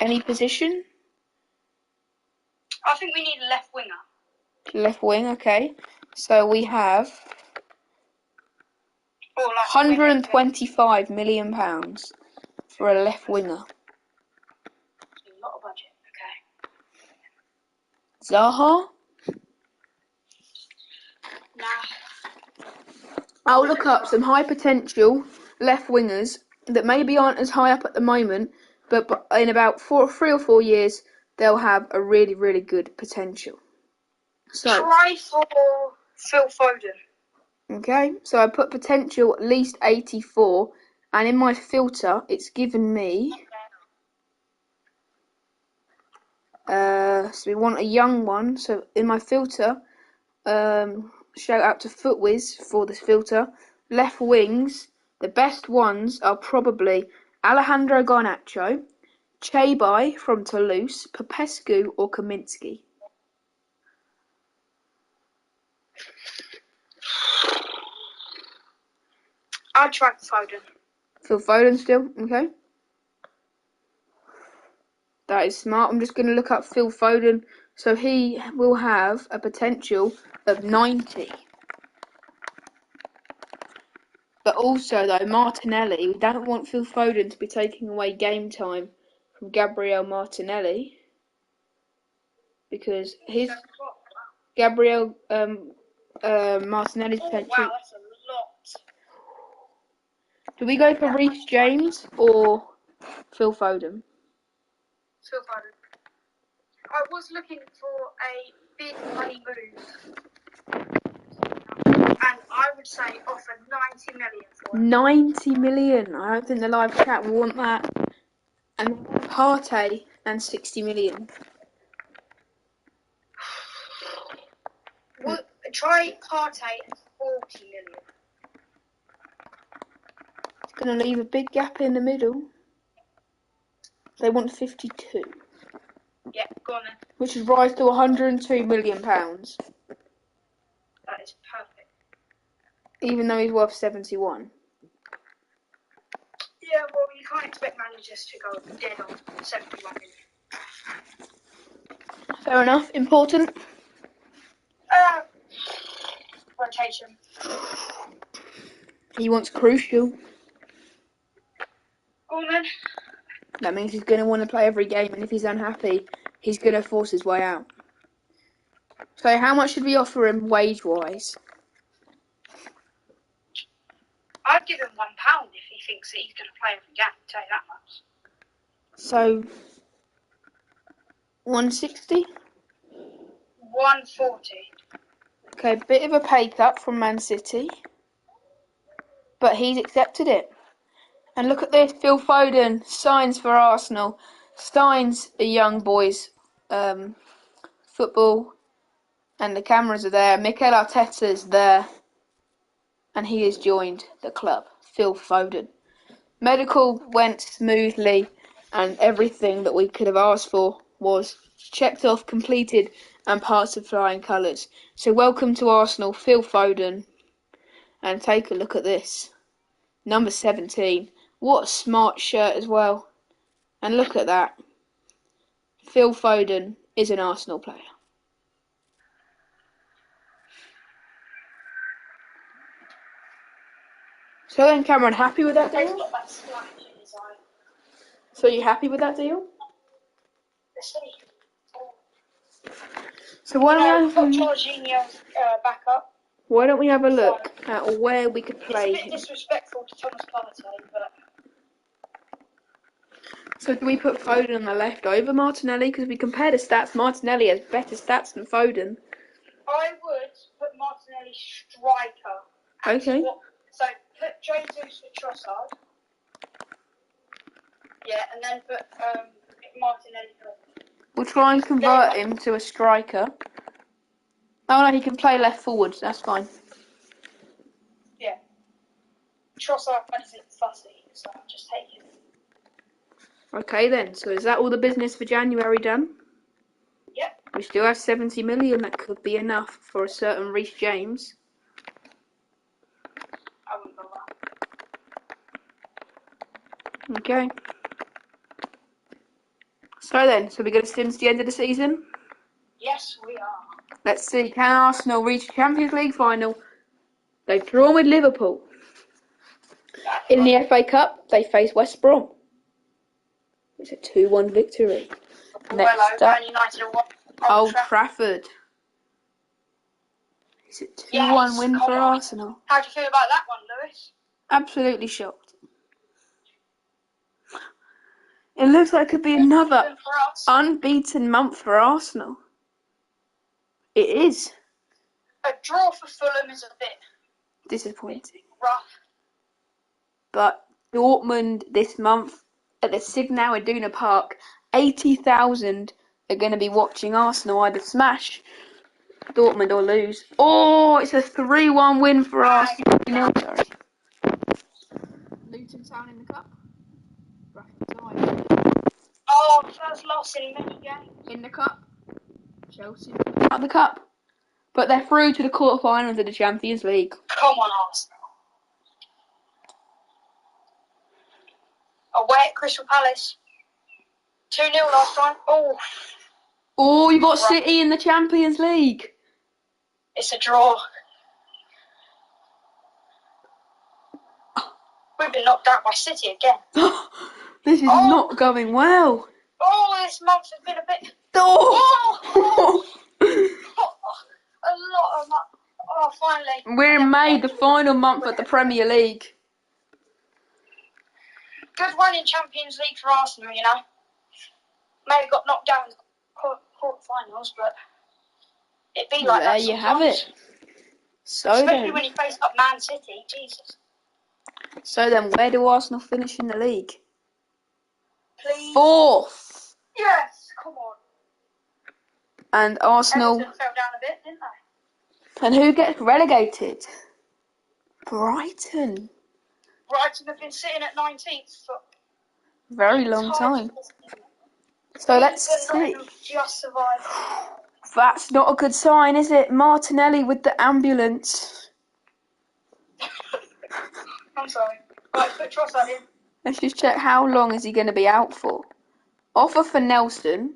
Any position? I think we need a left winger. Left wing, okay. So we have Or like £125 million for a left winger. a lot of budget. Okay. Zaha? Nah. I'll look up some high potential left wingers that maybe aren't as high up at the moment, but in about 3 or 4 years, they'll have a really, really good potential. So, try for Phil Foden. okay, so I put potential at least 84, and in my filter, it's given me. So we want a young one. So in my filter, shout out to Footwiz for this filter. Left wings, the best ones are probably Alejandro Garnacho, Chebai from Toulouse, Popescu or Kaminsky. I'd try Foden. Phil Foden still, okay. That is smart. I'm just going to look up Phil Foden. So he will have a potential of 90. But also, though, Martinelli, we don't want Phil Foden to be taking away game time from Gabriel Martinelli. Because his Gabriel Martinelli's potential. Wow, that's a lot. Do we go for Reece James or Phil Foden? Phil Foden. I was looking for a big money move. And I would say offer 90 million for it. 90 million. I don't think the live chat will want that. And Partey and 60 million. Well, try Partey at 40 million. It's going to leave a big gap in the middle. They want 52. Yeah, go on then. Which is rise to £102 million. That is perfect. Even though he's worth 71. Yeah, well, you can't expect managers to go dead on 71 million. Fair enough. Important. Rotation. He wants crucial. Go on then. That means he's going to want to play every game, and if he's unhappy, he's going to force his way out. So how much should we offer him wage-wise? I'd give him £1 if he thinks that he's going to play every game, I'll tell you that much. So, 160? 140. Okay, bit of a pay cut from Man City. But he's accepted it. And look at this, Phil Foden signs for Arsenal. Signs a young boys football. And the cameras are there. Mikel Arteta's there. And he has joined the club. Phil Foden. Medical went smoothly. And everything that we could have asked for was checked off, completed, and passed with flying colours. So welcome to Arsenal, Phil Foden. And take a look at this. Number 17. What a smart shirt as well. And look at that. Phil Foden is an Arsenal player. So then, Cameron, happy with that He's deal? got that splash in his eye. So you happy with that deal? Let's see. So why don't Put we Jorginho's back up. why don't we have a look at where we could play It's a bit him? disrespectful to Thomas Partey, but... So do we put Foden on the left over Martinelli? Because we compare the stats, Martinelli has better stats than Foden. I would put Martinelli striker. Okay. So put Jesus for Trossard. Yeah, and then put Martinelli for... We'll try and convert him to a striker. Oh no, he can play left forward, that's fine. Yeah. Trossard isn't fussy, so I'll just take him. Okay then, so is that all the business for January done? Yep. We still have 70 million, that could be enough for a certain Reece James. I wouldn't go that. Okay. So then, so we're going to sim to the end of the season? Yes, we are. Let's see, can Arsenal reach a Champions League final? They've drawn with Liverpool. In the FA Cup, they face West Brom. It's a 2-1 victory. Next up, Man United are Old Trafford. It's a 2-1 win for Arsenal. How do you feel about that one, Lewis? Absolutely shocked. It looks like it could be another unbeaten month for Arsenal. It is. A draw for Fulham is a bit Disappointing. rough. But Dortmund this month at the Signal Iduna Park, 80,000 are going to be watching Arsenal either smash Dortmund or lose. Oh, it's a 3-1 win for Arsenal. No, sorry. Luton Town in the cup. Oh, first loss in many games. In the cup. Chelsea out of the cup. But they're through to the quarterfinals of the Champions League. Come on, Arsenal. Away at Crystal Palace. 2-0 last time. Oh, you got City in the Champions League. It's a draw. We've been knocked out by City again. This is not going well. Oh, this month has been a bit... Oh! A lot of... Oh, finally. We're in May, the final month of the Premier League. Good run in Champions League for Arsenal, you know. Maybe got knocked down in the quarterfinals, but it'd be like that There you sometimes. have it. Especially when you face up Man City, Jesus. So then, where do Arsenal finish in the league? Please. 4th. Yes, come on. And Arsenal. Everton fell down a bit, didn't they? And who gets relegated? Brighton. Brighton have been sitting at 19th for Very long time. So let's see. Just survived. That's not a good sign, is it? Martinelli with the ambulance. I'm sorry. Right, put Trossard in. Let's just check how long is he going to be out for. Offer for Nelson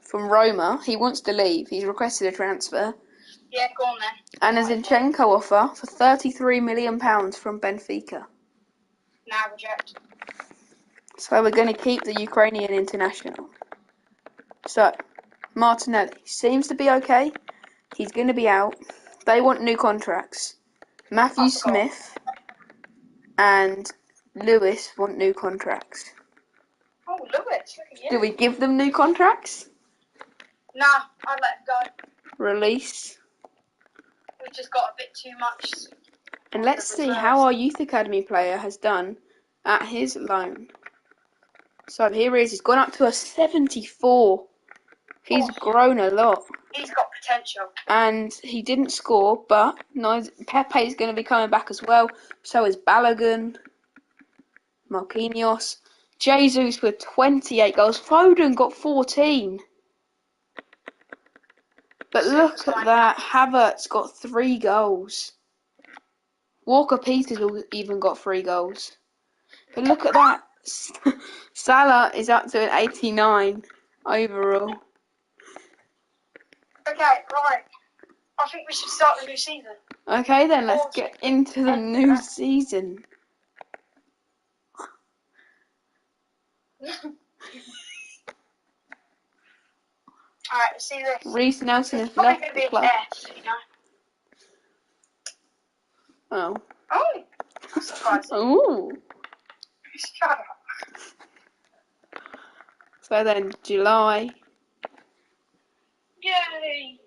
from Roma. He wants to leave. He's requested a transfer. Yeah, go on then. And a Zinchenko offer for £33 million from Benfica. Now reject. So we're going to keep the Ukrainian international. So, Martinelli seems to be okay. He's going to be out. They want new contracts. Matthew Smith and Lewis want new contracts. Oh, Lewis, look at you. Do we give them new contracts? Nah, I'd let him go. Release. We've just got a bit too much. And let's see how our youth academy player has done at his loan. So here he is. He's gone up to a 74. He's grown a lot. He's got potential. And he didn't score, but Pepe's going to be coming back as well. So is Balogun, Marquinhos, Jesus with 28 goals. Foden got 14. But look at that. Havertz got 3 goals. Walker Peters even got 3 goals. But look at that. Salah is up to an 89 overall. Okay, right. I think we should start the new season. Okay then, let's get into the new season. Alright, let's see this. Reece Nelson has Probably left going to the be an club. F, you know. Oh. Oh, that's surprising. Ooh. Shut up. So then, July. Yay!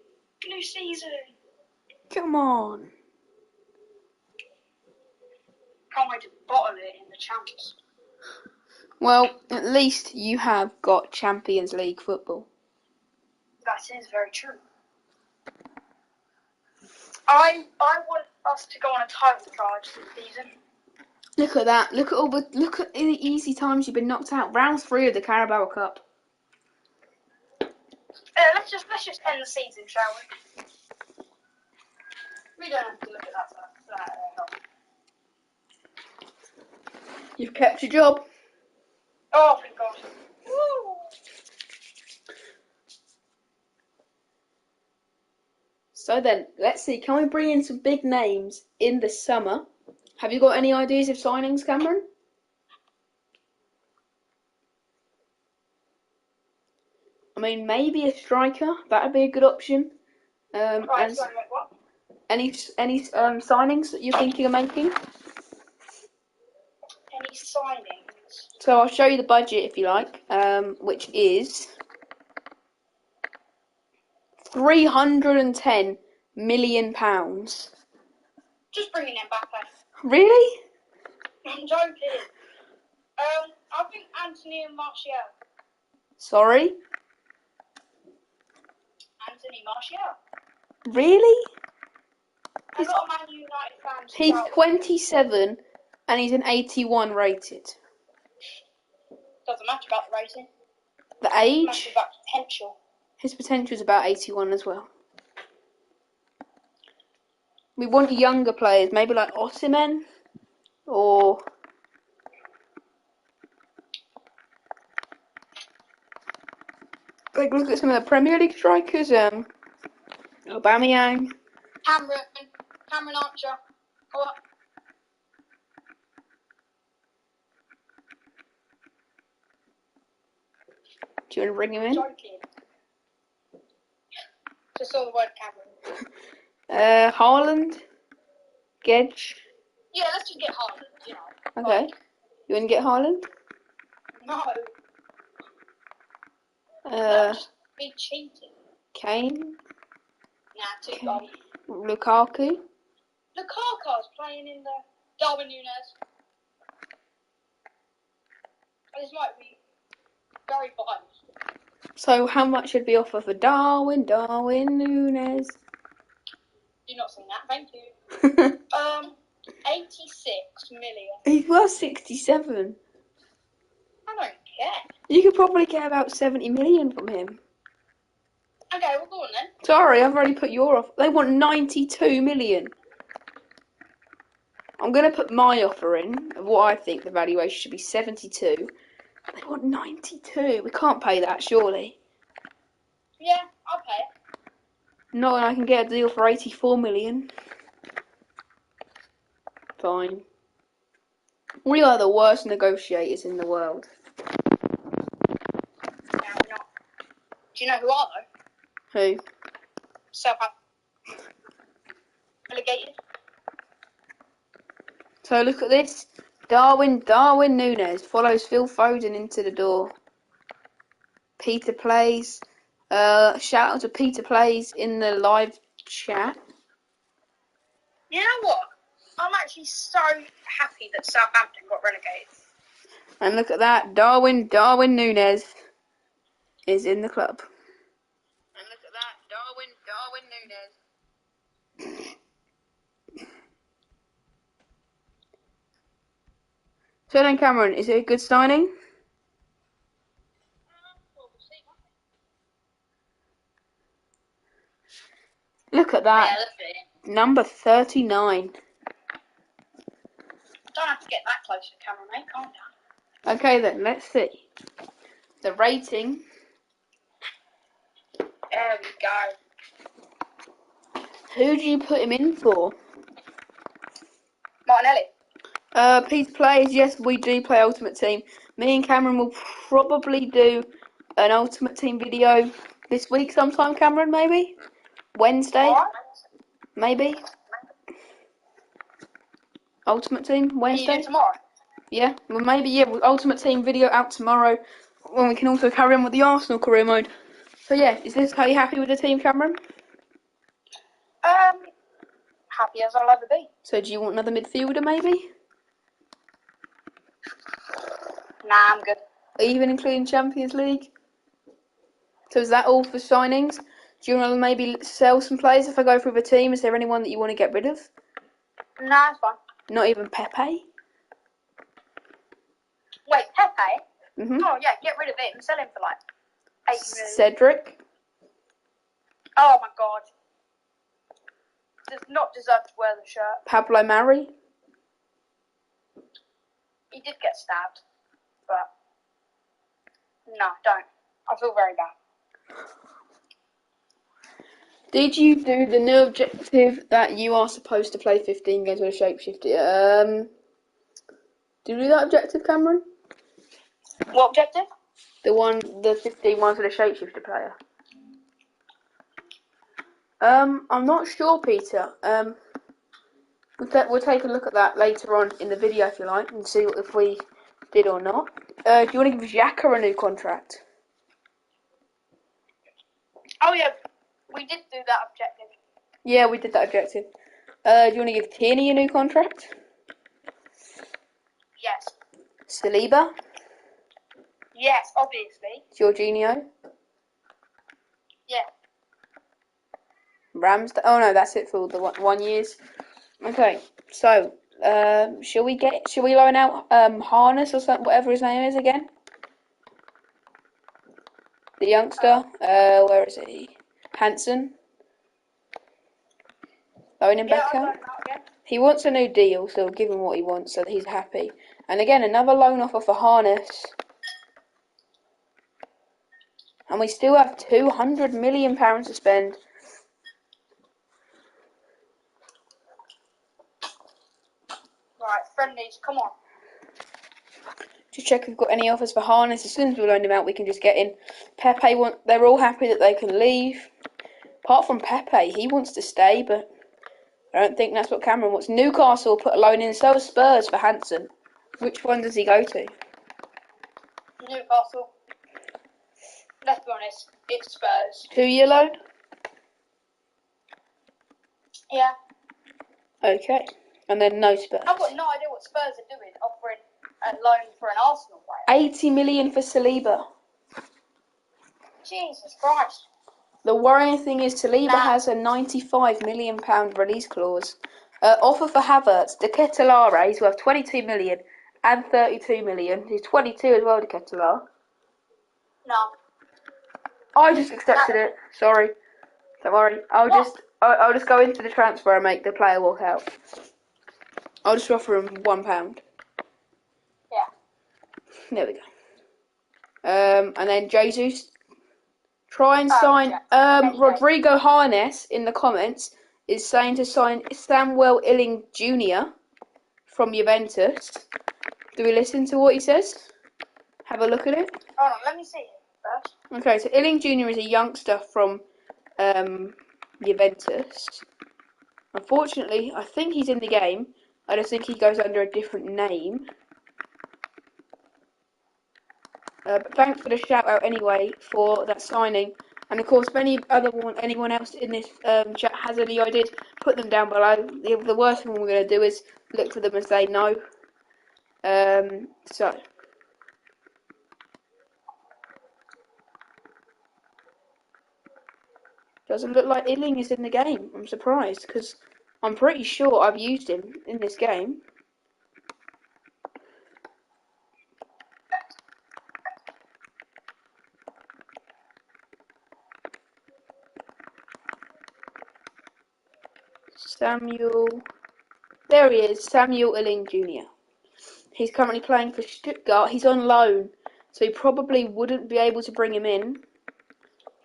New season. Come on. Can't wait to bottle it in the champs. Well, at least you have got Champions League football. That is very true. I want us to go on a title charge this season. Look at that. Look at the easy times you've been knocked out. Round 3 of the Carabao Cup. Let's just end the season, shall we? We don't have to look at that. You've kept your job. Oh, thank God. Woo! So then, let's see. Can we bring in some big names in the summer? Have you got any ideas of signings, Cameron? I mean, maybe a striker. That'd be a good option. And sorry, wait, what? any signings that you're thinking of making? Any signings? So I'll show you the budget if you like, which is £310 million. Just bringing Mbappe. Really? I'm joking. I think Anthony and Martial. Sorry? Anthony Martial. Really? A lot of Man United fans. He's 27 and he's an 81 rated. Doesn't matter about the rating. The It age? matters about potential. His potential is about 81 as well. We want younger players, maybe like Osimhen or like look at some of the Premier League strikers. Aubameyang. Cameron Archer. What? Do you want to bring him in? Joking. Just saw the word Cameron. Haaland. Gedge. Yeah, let's just get Haaland, you know. Okay. You want to get Haaland? No. Just be cheating. Kane. Nah, too bad. Lukaku. Lukaku's playing in the Darwin Núñez. This might be very biased. So how much should be offer for Darwin Núñez? You're not saying that, thank you. 86 million. He's worth 67. I don't care. You could probably get about 70 million from him. Okay, we'll go on then. Sorry, I've already put your offer. They want 92 million. I'm going to put my offer in of what I think the valuation should be 72. They want 92. We can't pay that, surely. Yeah, I'll pay it. No, and I can get a deal for 84 million. Fine. We are the worst negotiators in the world. No, we're not. Do you know who are though? Who? Southampton. Relegated. So look at this. Darwin Núñez follows Phil Foden into the door. Peter plays. Shout out to Peter plays in the live chat. You know what? I'm actually so happy that Southampton got relegated. And look at that. Darwin Núñez is in the club. And look at that. Darwin Núñez. So then, Cameron, is it a good signing? Well, we'll see, won't we? Look at that. Yeah, look at it. Number 39. Don't have to get that close to the camera, mate. Calm down. Okay then, let's see. The rating. There we go. Who do you put him in for? Martinelli. Peter plays. Yes, we do play Ultimate Team. Me and Cameron will probably do an Ultimate Team video this week sometime, Cameron, maybe? Wednesday? Right. Maybe? Ultimate Team, Wednesday? Can you do tomorrow? Yeah, well maybe, yeah, Ultimate Team video out tomorrow, when we can also carry on with the Arsenal career mode. So yeah, are you happy with the team, Cameron? Happy as I'll ever be. So do you want another midfielder, maybe? Nah, I'm good. Even including Champions League? So is that all for signings? Do you want to maybe sell some players if I go through the team? Is there anyone that you want to get rid of? Nah, it's fine. Not even Pepe? Wait, Pepe? Mm-hmm. Oh yeah, get rid of him. Sell him for like 80 million. Cedric? Oh my god. Does not deserve to wear the shirt. Pablo Mari? He did get stabbed, but no, don't. I feel very bad. Did you do the new objective that you are supposed to play 15 games with a shapeshifter? Did you do that objective, Cameron? What objective? The 15 ones with a shapeshifter player. I'm not sure, Peter. We'll take a look at that later on in the video if you like, and see if we did or not. Do you want to give Xhaka a new contract? Oh yeah, we did do that objective. Yeah, we did that objective. Do you want to give Tierney a new contract? Yes. Saliba? Yes, obviously. Jorginho? Yeah. Ramsdale? Oh no, that's it for the 1 years. Okay, so shall we loan out Harness or something, whatever his name is again? The youngster. Where is he? Hansen. Loan him back out. He wants a new deal, so we'll give him what he wants so that he's happy. And again, another loan offer for Harness. And we still have £200 million to spend. Right, friendlies, come on. Just check if we've got any offers for Harness. As soon as we loan him out, we can just get in. Pepe, they're all happy that they can leave. Apart from Pepe, he wants to stay, but I don't think that's what Cameron wants. Newcastle put a loan in, so has Spurs for Hansen. Which one does he go to? Newcastle. Let's be honest, it's Spurs. 2-year loan? Yeah. Okay. And then no Spurs. I've got no idea what Spurs are doing, offering a loan for an Arsenal player. 80 million for Saliba. Jesus Christ. The worrying thing is Saliba has a £95 million release clause. Offer for Havertz, De Ketelaere, he's worth 22 million and 32 million. He's 22 as well, De Ketelaere. No. I just accepted it. Sorry. Don't worry. I'll just go into the transfer and make the player walk out. I'll just offer him £1. Yeah. There we go. And then Jesus. Try and sign. Rodrigo Harness in the comments is saying to sign Samuel Illing Jr. from Juventus. Do we listen to what he says? Have a look at it. Hold on, let me see it first. Okay, so Illing Jr. is a youngster from Juventus. Unfortunately, I think he's in the game. I just think he goes under a different name. But thanks for the shout out anyway for that signing. And of course, if anyone else in this chat has any ideas, put them down below. The worst thing we're going to do is look for them and say no. So. Doesn't look like Illing is in the game. I'm surprised, because I'm pretty sure I've used him in this game. There he is, Samuel Illing Jr. He's currently playing for Stuttgart. He's on loan, so he probably wouldn't be able to bring him in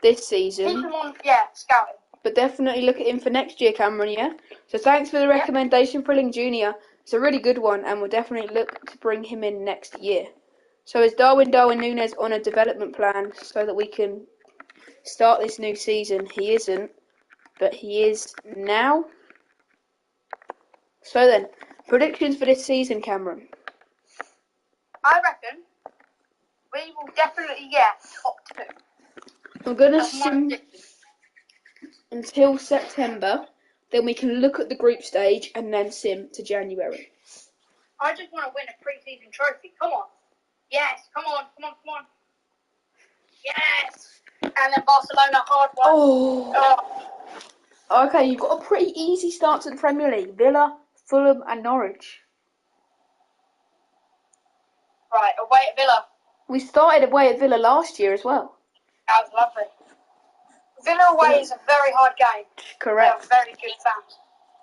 this season. Keep him on, scouting. But definitely look at him for next year, Cameron, yeah? So thanks for the recommendation for Illing Jr. It's a really good one, and we'll definitely look to bring him in next year. So is Darwin Núñez on a development plan so that we can start this new season? He isn't, but he is now. So then, predictions for this season, Cameron? I reckon we will definitely get top 2. I'm going to sim until September, then we can look at the group stage and then sim to January. I just want to win a pre-season trophy. Come on. Yes, come on. Yes. And then Barcelona, hard one. Oh. Okay, you've got a pretty easy start to the Premier League. Villa, Fulham and Norwich. Right, away at Villa. We started away at Villa last year as well. That was lovely. Villa away is a very hard game. Correct. They are very good fans.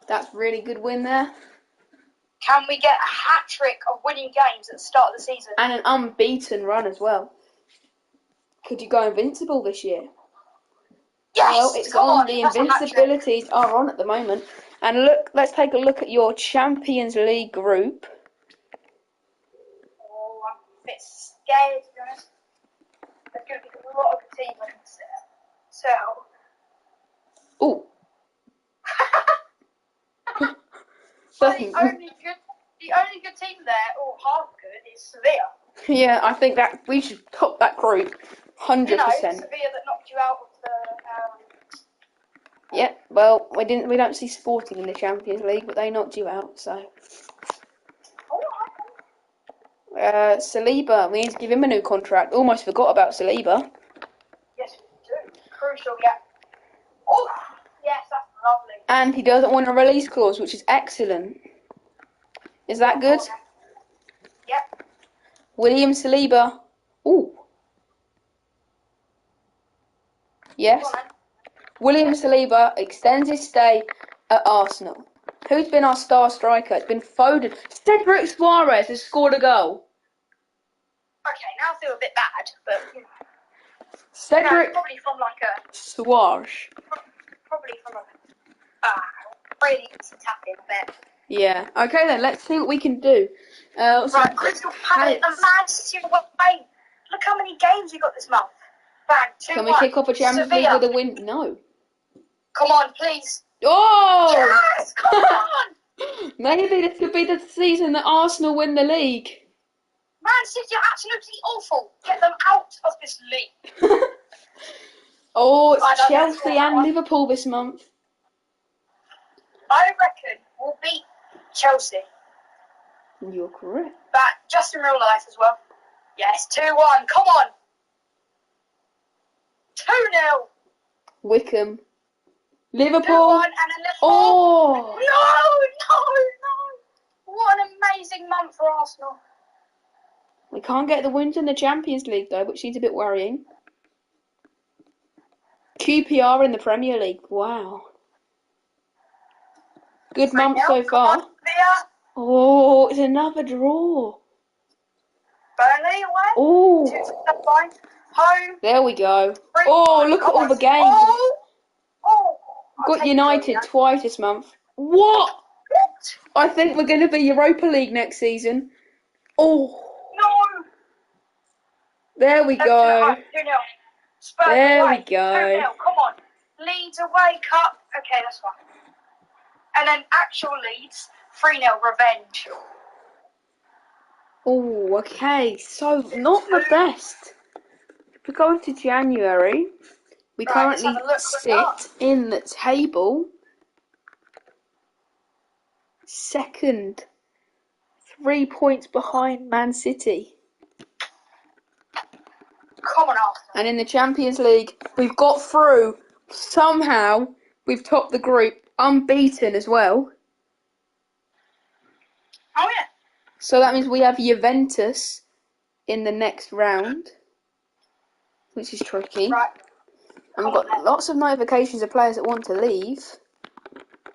That's a really good win there. Can we get a hat-trick of winning games at the start of the season? And an unbeaten run as well. Could you go invincible this year? Yes, Well, it's come on. on. The That's a hat trick. invincibilities are on at the moment. And look, let's take a look at your Champions League group. Oh, I'm a bit scared, to be honest. There's going to be a lot of good teams I can sell. Ooh. Well, the only good team there, or half good, is Sevilla. Yeah, I think that we should top that group, 100%. You know, Sevilla that knocked you out of the. Yeah, well, we don't see Sporting in the Champions League, but they knocked you out. So, Saliba, we need to give him a new contract. Almost forgot about Saliba. Yes, we do. Crucial, yeah. Oh, yes, that's lovely. And he doesn't want a release clause, which is excellent. Is that good? Yep. William Saliba. Ooh. Yes. William Saliba extends his stay at Arsenal. Who's been our star striker? It's been Foden. Cedric Suarez has scored a goal. Okay, now I feel a bit bad, but you know. Cedric Probably from like a. Suarez. Probably from a. Really good tapping, I bet. Yeah. Okay then, let's see what we can do. Right, Crystal Palace and Man City away. Look how many games we got this month. Bang, 2-1. Can we kick off a Champions League with a win? No. Come on, please. Oh! Yes, come on! Maybe this could be the season that Arsenal win the league. Man City are absolutely awful. Get them out of this league. Oh, it's Chelsea and Liverpool this month. I reckon we'll beat Chelsea. You're correct. But just in real life as well. Yes, 2-1. Come on. 2-0. Wickham. Liverpool. 2-1 and a Liverpool. Oh! No. What an amazing month for Arsenal. We can't get the wins in the Champions League though, which seems a bit worrying. QPR in the Premier League. Wow. Good month so far. Oh, it's another draw. Burnley away. Oh. Home. There we go. Oh, look at all the games. Got United twice this month. What? I think we're going to be Europa League next season. Oh. No. There we go. 2-0. There we go. 2-0. Come on. Leeds away, cup. Okay, that's fine. And then actual Leeds, 3-0 revenge. Oh, okay. So, not the best. If we go to January, we currently sit in the table second. 3 points behind Man City. Come on, Arsenal. And in the Champions League, we've got through. Somehow, we've topped the group, unbeaten as well. Oh, yeah. So that means we have Juventus in the next round, which is tricky. Right. And we've got lots of notifications of players that want to leave.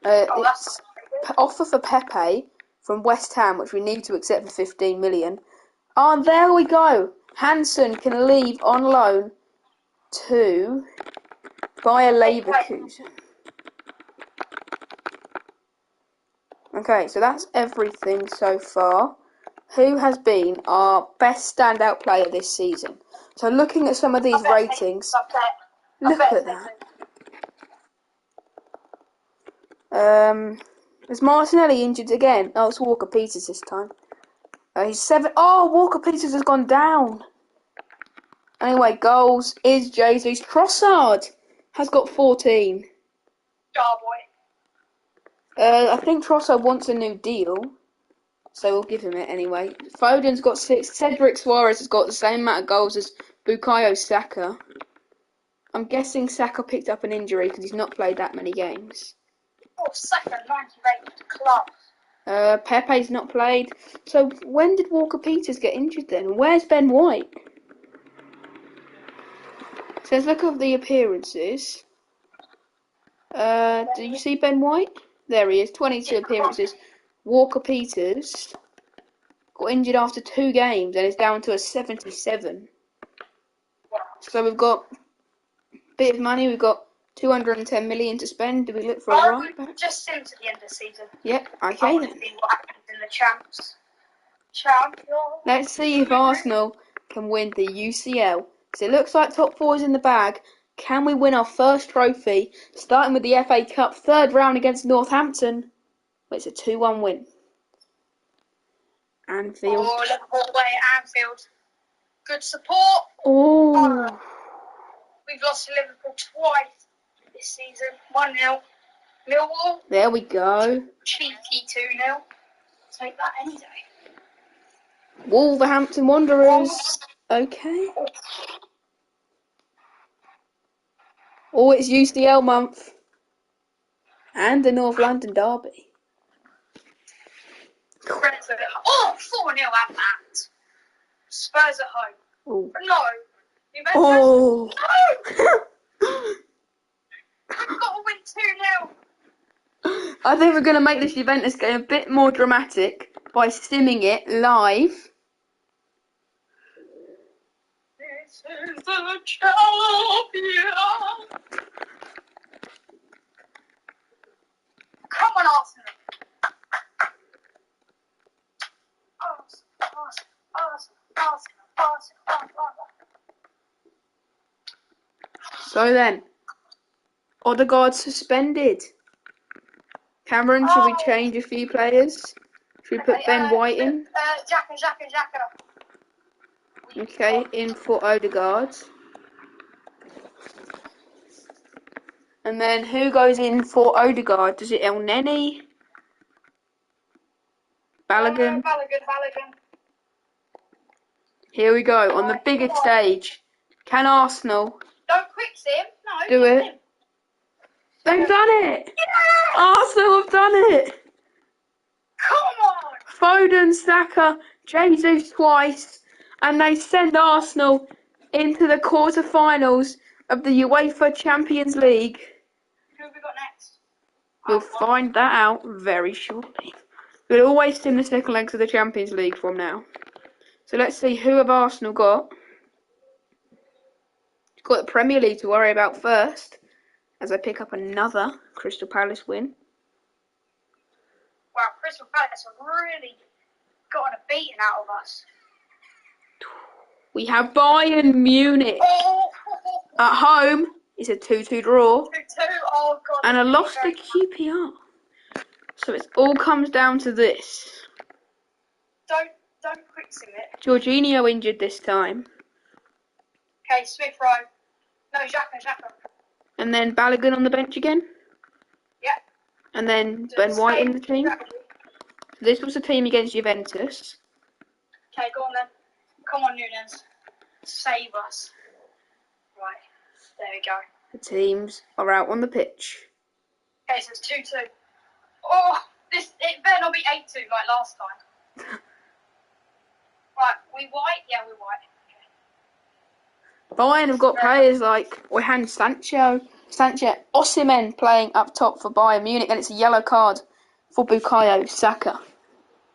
It's offer for Pepe from West Ham, which we need to accept for 15 million. Oh, there we go. Hansen can leave on loan to Bayer Leverkusen. Okay, so that's everything so far. Who has been our best standout player this season? So looking at some of these ratings, look at that. Is Martinelli injured again? Oh, it's Walker Peters this time. He's 7. Oh, Walker Peters has gone down. Anyway, goals is Jesus. Trossard has got 14. Oh, boy. I think Trossard wants a new deal, so we'll give him it anyway. Foden's got 6. Cedric Suarez has got the same amount of goals as Bukayo Saka. I'm guessing Saka picked up an injury because he's not played that many games. Oh, Saka, 98 class. Pepe's not played. So when did Walker Peters get injured then? Where's Ben White? So let's look at the appearances. Do you see Ben White? There he is, 22 appearances. Walker Peters got injured after 2 games and is down to a 77. So we've got a bit of money. We've got 210 million to spend. Do we look for a I right would back? just sim to the end of the season. Yep, I okay want to then. see what happens in the champion. Let's see if Arsenal can win the UCL. So it looks like top four is in the bag. Can we win our first trophy? Starting with the FA Cup, third round against Northampton. It's a 2-1 win. Anfield. Oh, Liverpool away at Anfield. Good support. Oh. We've lost to Liverpool twice this season. 1-0. Millwall. There we go. Cheeky 2-0. Take that any day. Wolverhampton Wanderers. Okay. Oh, it's UCL month. And the North London derby. Brentford at home. Oh, 4-0 at that. Spurs at home. Oh. No. Juventus. Oh. No. We've got to win 2-0. I think we're going to make this Juventus game a bit more dramatic by stimming it live. This is the champion. Come on, Arsenal. Arsenal. So then, Odegaard suspended. Cameron, should we change a few players? Should we put Ben White in? Xhaka. Okay, in for Odegaard. And then who goes in for Odegaard? Is it El Neni? Balogun? Balogun. Here we go, on the biggest stage. Can Arsenal Don't quick sim. No. do it? Sim. They've done it! Yeah! Arsenal have done it! Come on! Foden, Saka, Jesus twice, and they send Arsenal into the quarter-finals of the UEFA Champions League. Who have we got next? We'll find that out very shortly. We'll always sim the second legs of the Champions League from now. So let's see, who have Arsenal got? Got the Premier League to worry about first, as I pick up another Crystal Palace win. Wow, Crystal Palace have really gotten a beating out of us. We have Bayern Munich. Oh! At home, it's a 2-2 draw. 2-2. Oh, God. And a loss to QPR. So it all comes down to this. Don't quick sim it. Jorginho injured this time. Okay, Smith Rowe. No, Xhaka. And then Balogun on the bench again. Yeah. And then Ben White in the team. Strategy. This was a team against Juventus. Okay, go on then. Come on, Nunes. Save us. Right. There we go. The teams are out on the pitch. Okay, so it's 2-2. Oh, it better not be 8-2 like last time. Right, we white? Yeah, we're white. Bayern have got players like Johan Sancho, Osimhen playing up top for Bayern Munich, and it's a yellow card for Bukayo Saka.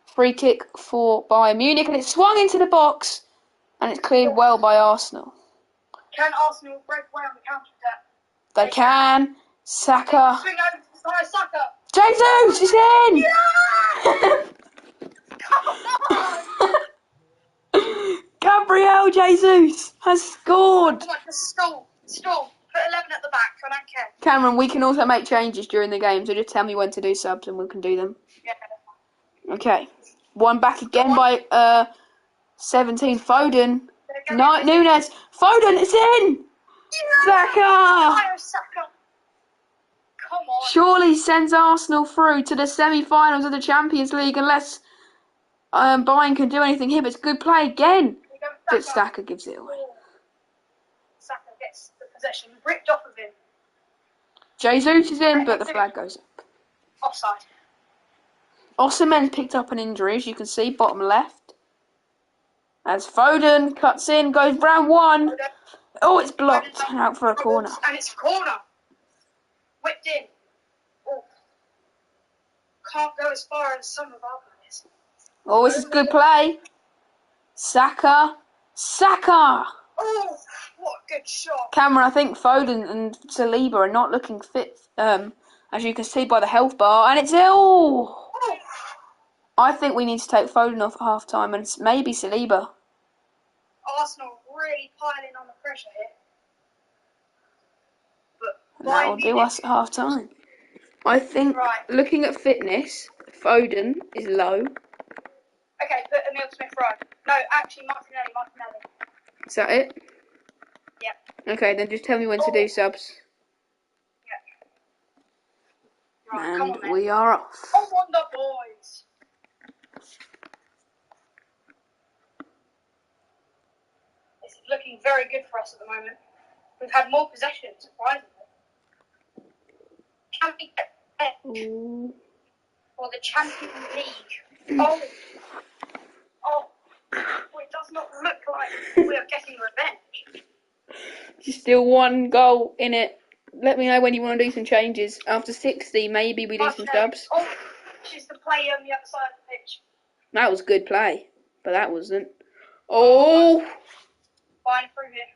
Free kick for Bayern Munich, and it's swung into the box, and it's cleared well by Arsenal. Can Arsenal break away on the counter-attack? They can. Saka. Swing over to Saka. Jesus is in! Yeah! Come on! Gabriel Jesus has scored! Come on, just stall. Put 11 at the back, I don't care. Cameron, we can also make changes during the game, so just tell me when to do subs and we can do them. Yeah. Okay. One back again by 17 Foden. Nunes. Foden, it's in! Yeah! Saka! Come on. Surely sends Arsenal through to the semi-finals of the Champions League unless Bayern can do anything here, but it's a good play again. But Saka gives it away. Saka gets the possession ripped off of him. Jesus is in, but the flag goes up. Offside. Osimhen picked up an injury, as you can see, bottom left. As Foden cuts in, goes round one. Oh, it's blocked and out for a corner. And it's a corner. Whipped in. Oh. Can't go as far as some of our players. Oh, this is good play. Saka. Oh, what a good big shot. Cameron, I think Foden and Saliba are not looking fit, as you can see by the health bar, and it's ill. I think we need to take Foden off at half time and maybe Saliba. Arsenal really piling on the pressure here. But And that will do us at half time. I think, looking at fitness, Foden is low. Okay, put Emil Smith-Rowe. No, actually, Martinelli. Is that it? Yep. Okay, then just tell me when to do subs. Yep. Right, And come on, then. we are off. Come on, the boys. This is looking very good for us at the moment. We've had more possession, surprisingly. Can we get for the Champions League? Oh, it does not look like we are getting revenge. Just still one goal in it. Let me know when you want to do some changes. After 60, maybe we do some subs. Oh, she's the player on the other side of the pitch. That was good play, but that wasn't. Oh! Fine through here.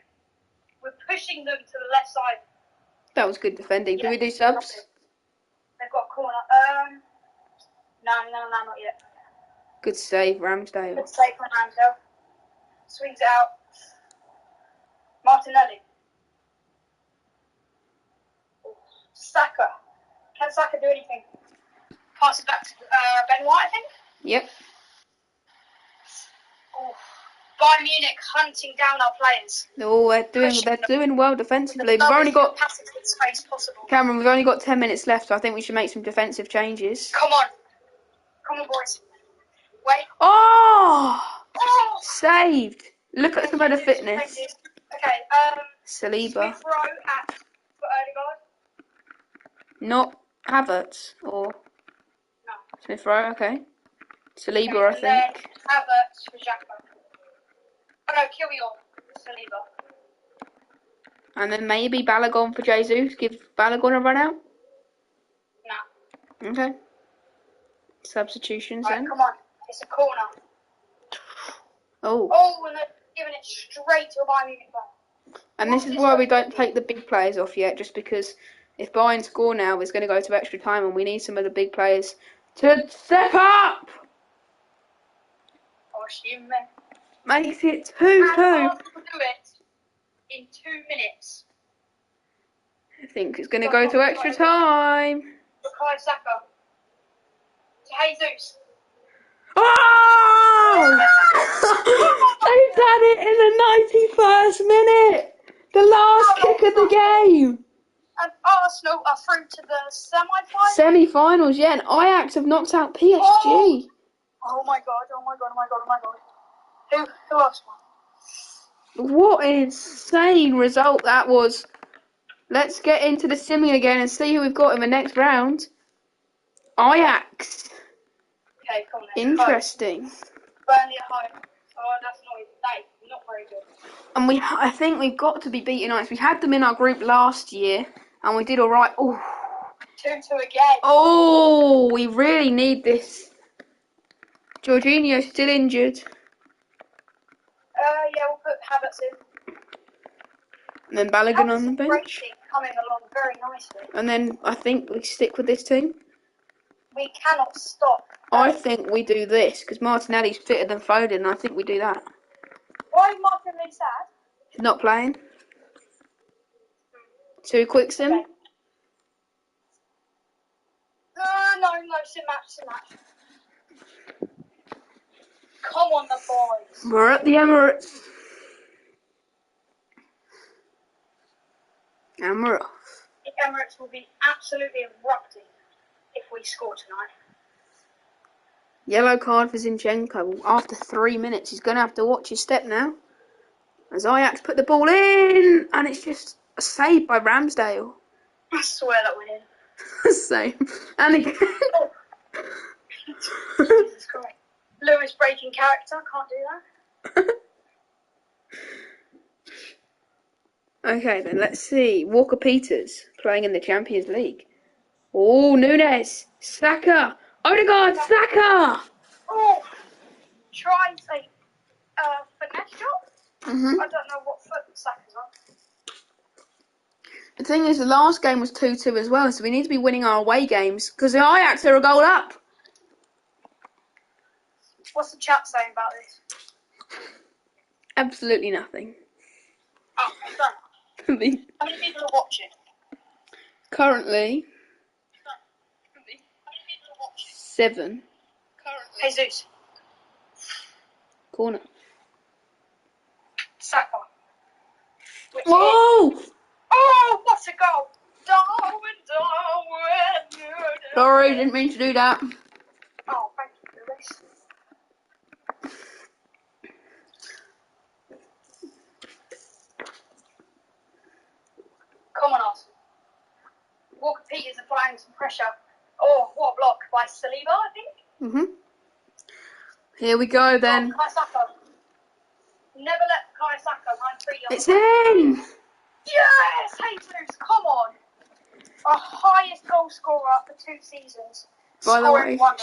We're pushing them to the left side. That was good defending. Do we do subs? They've got a corner. No, not yet. Good save, Ramsdale. Good save from Ramsdale. Swings it out. Martinelli. Saka. Can Saka do anything? Pass it back to Ben White, I think. Yep. Oh. Bayern Munich hunting down our players. Oh, they're doing well defensively. We've only got space possible. Cameron. We've only got 10 minutes left, so I think we should make some defensive changes. Come on, boys. Wait. Oh! Saved. Look at some of the fitness. Okay. Saliba. Smith-Rowe for Odegaard. Not Havertz or No. Smith-Rowe. Okay. Saliba, Okay, I think. Then Havertz for Xhaka. Oh no, Kylian for Saliba. And then maybe Balogun for Jesus. Give Balogun a run out. No. Okay. Substitutions Right, then. come on. It's a corner. Oh. And they're giving it straight to a Bayern Munich player. And this is why we don't take the big players off yet, just because if Bayern score now, it's going to go to extra time, and we need some of the big players to step up. Makes it 2-2. And do it in 2 minutes. I think it's going to go to extra time. Bukayo Saka. To Jesus. Oh! They've done it in the 91st minute. The last kick of the game. And Arsenal are through to the semi-finals. Semi-finals, yeah. And Ajax have knocked out PSG. Oh my god. Who else won? What an insane result that was. Let's get into the semi again and see who we've got in the next round. Ajax. Okay, come on then. Interesting. Burnley at home. Oh, that's not very good. And I think we've got to be beating Ajax. We had them in our group last year, and we did all right. Oh, 2-2 again. Oh, we really need this. Jorginho's still injured. Yeah, we'll put Havertz in. And then Balogun on the bench. Coming along very nicely. And then I think we stick with this team. We cannot stop. I think we do this, because Martinelli's fitter than Foden, and I think we do that. Why is Martinelli sad? He's not playing. Too quick sim? Okay. No, sim match. Come on, the boys. We're at the Emirates. And we're off. The Emirates will be absolutely erupting if we score tonight. Yellow card for Zinchenko. After 3 minutes, he's going to have to watch his step now. As Ajax put the ball in, and it's just a save by Ramsdale. I swear that went in. Same. And again. Jesus Christ. Lewis breaking character, can't do that. Okay, then let's see. Walker Peters playing in the Champions League. Oh, Nunes, Saka, Odegaard, Saka. Oh, try and take finesse shot. I don't know what foot Saka's on. The thing is, the last game was 2-2 as well, so we need to be winning our away games because the Ajax are a goal up. What's the chat saying about this? Absolutely nothing. Oh, fair enough. How many people are watching? Currently, 7. Jesus. Corner. Saka. Whoa! Oh, what a goal! Darwin. Sorry, didn't mean to do that. Oh, thank you, Lewis. Come on, Arsenal. Walker Peters applying some pressure. Oh, what a block by Saliba, I think. Here we go then. Oh, Saka. Never let Kai Saka run free. It's in! Yes, Jesus, come on. Our highest goal scorer for 2 seasons. By the Scoring way- 1.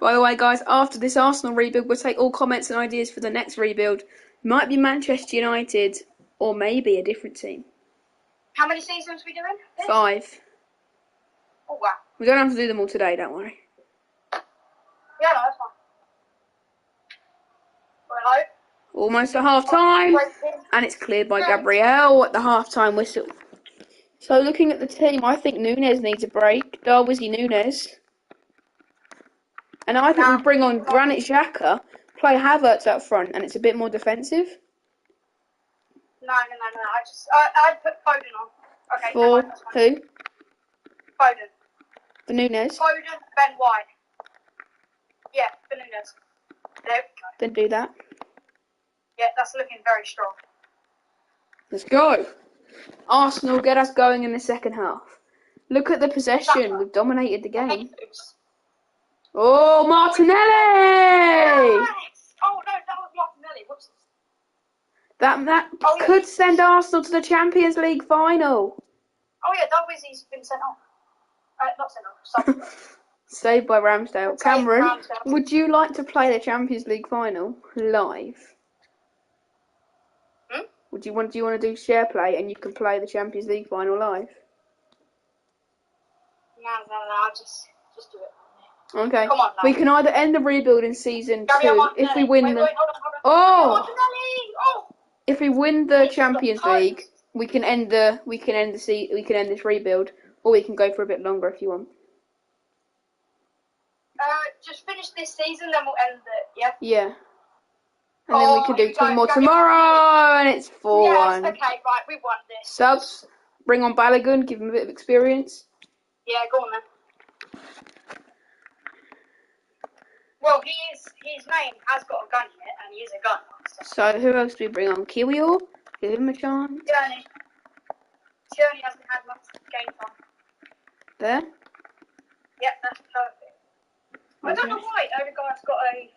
By the way, guys, after this Arsenal rebuild, we'll take all comments and ideas for the next rebuild. Might be Manchester United, or maybe a different team. How many seasons are we doing? 5. Oh, wow. We don't have to do them all today, don't worry. Yeah, no, that's fine. Hello. Almost at half time, and it's cleared by Gabriel at the half time whistle. So looking at the team, I think Nunes needs a break. Darwizzy Nunes. And I think we bring on Granit Xhaka, play Havertz up front, and it's a bit more defensive. No. I'd put Foden on. Okay, For that's fine. who? Foden. For Nunes. Foden, Ben White. Yeah, for Nunes. There we go. Then do that. Yeah, that's looking very strong. Let's go. Arsenal get us going in the second half. Look at the possession. We've dominated the game. Oh, Martinelli! Yes! Oh, no, that was Martinelli. Whoops. That could send Arsenal to the Champions League final. Oh, yeah, Darwizzy's been sent off. Not sent off, sorry. Saved by Ramsdale. Saved by Cameron, Ramsdale. would you like to play the Champions League final live? Do you want to do share play and you can play the Champions League final live? No, just do it. Okay. Come on, now. We can either end the rebuild in season 2 if we win Wait, the. hold on. Oh! Martinelli! Oh! If we win the He's Champions the League, we can end this rebuild, or we can go for a bit longer if you want. Just finish this season, then we'll end it. Yeah. Yeah. And then we can do 2 more tomorrow, and it's 4-1. Yes, okay, right, we won this. Subs, bring on Balogun, give him a bit of experience. Yeah, go on then. Well, his name has got a gun in it, and he is a gun. So who else do we bring on? Kiwior? Give him a chance. Tierney hasn't had much game time. There? Yep, that's perfect. Okay. I don't know why Odegaard's got a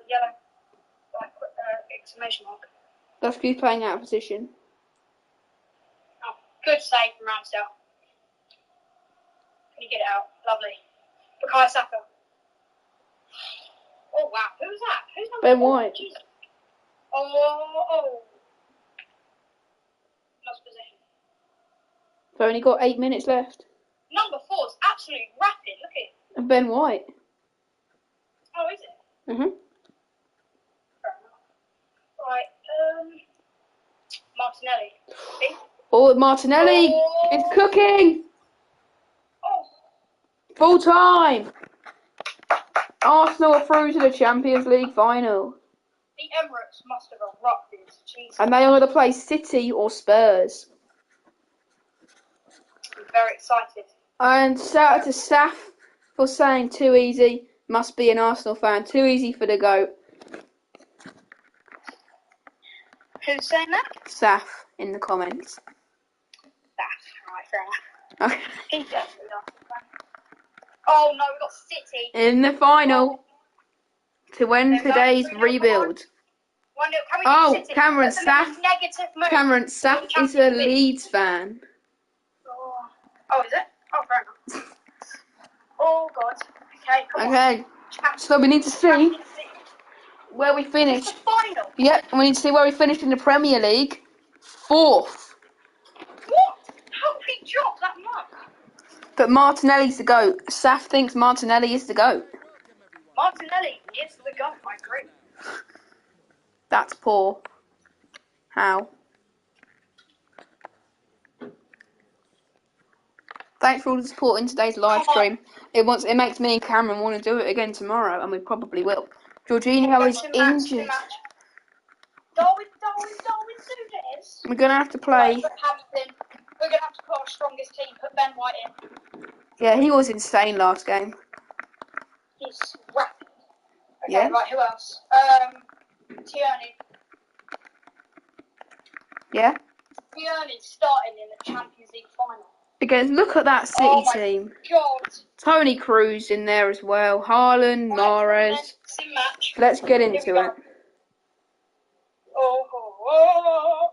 yellow exclamation mark. That's because he's playing out of position. Oh, good save from Ramsdale. Can you get it out? Lovely. Bukayo Saka. Oh wow, who's that? Who's number Ben 4? White. Jesus. Oh. Lost possession. We've only got 8 minutes left. Number 4's absolutely rapid. Look at it. And Ben White. Oh, is it? Mhm. Fair enough. Right. Martinelli. See? Oh, Martinelli is cooking. Oh. Full time. Arsenal are through to the Champions League final. The Emirates must have erupted. Jesus. And they either play City or Spurs. I'm very excited. And shout out to Saf for saying too easy. Must be an Arsenal fan. Too easy for the GOAT. Who's saying that? Saf in the comments. Right, fair enough. Okay. He's definitely an Arsenal fan. Oh no, we got City. In the final to win There we go. today's 3-0, rebuild. 1-0. Can we do City? Cameron That's a Saf. negative move. Cameron Saf is a Leeds fan. Oh, is it? Oh, fair enough. Oh god. Okay, come on. Okay. So we need to see where we finished. It's the final. Yep, we need to see where we finished in the Premier League. 4th. What? he drop that much? But Martinelli's the GOAT. Saf thinks Martinelli is the GOAT. Martinelli is the GOAT, I agree. That's poor. How? Thanks for all the support in today's live stream. It makes me and Cameron want to do it again tomorrow, and we probably will. Jorginho is injured. Darwin Nunes. We're gonna have to play. Right, we're gonna have to put our strongest team. Put Ben White in. Yeah, he was insane last game. He's rapid. Okay, Yeah. right. Who else? Tierney. Yeah. Tierney's starting in the Champions League final. Because look at that City team. God. Tony Cruz in there as well. Haaland, Mahrez. Let's get into it. Oh.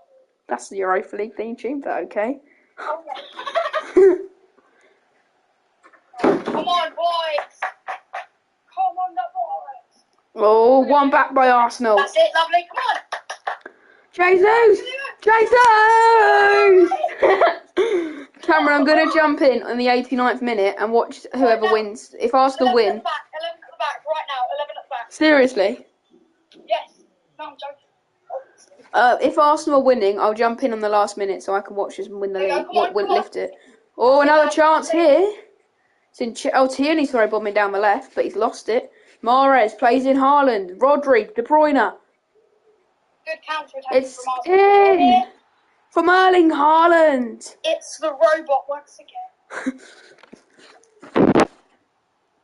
That's the Europa League theme tune, but okay. Come on, boys. Come on, the boys. Oh, one back by Arsenal. That's it, lovely. Come on. Jesus! Cameron, I'm going to jump in on the 89th minute and watch whoever wins. If Arsenal 11 win. at the back, 11 at the back, right now, 11 at the back. Seriously? Yes. No, I'm joking. If Arsenal are winning, I'll jump in on the last minute so I can watch us win the league. Lift it. Oh, another chance here. Tierney, sorry, bombing down the left, but he's lost it. Mahrez plays in Haaland. Rodri, De Bruyne. Good counter-attack It's from Arsenal. in! From Erling Haaland. It's the robot once again.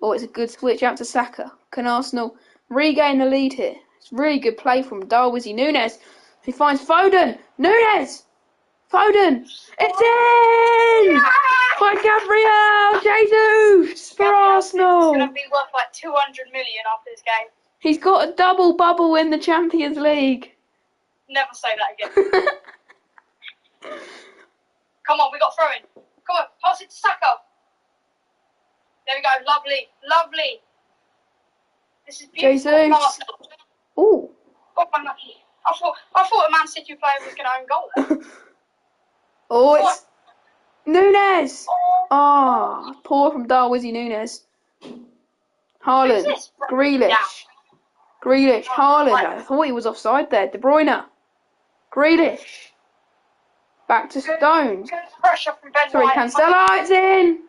Oh, it's a good switch out to Saka. Can Arsenal regain the lead here? It's really good play from Darwin Nunes. He finds Foden. Nunes! Foden! It's in! By Gabriel Jesus for Arsenal. It's going to be worth like 200 million after this game. He's got a double bubble in the Champions League. Never say that again. Come on, we got throw in. Come on, pass it to Saka. There we go, lovely. This is beautiful. Jesus. Ooh. Oh, unlucky. I thought a Man City player was going to own goal there. Oh, it's Nunes. Oh, poor from Darwin Nunes. Haaland. Grealish. Yeah. Haaland. I thought he was offside there. De Bruyne. Grealish. Back to Stones. Good pressure from Ben Sorry, White. Cancelo, it's in!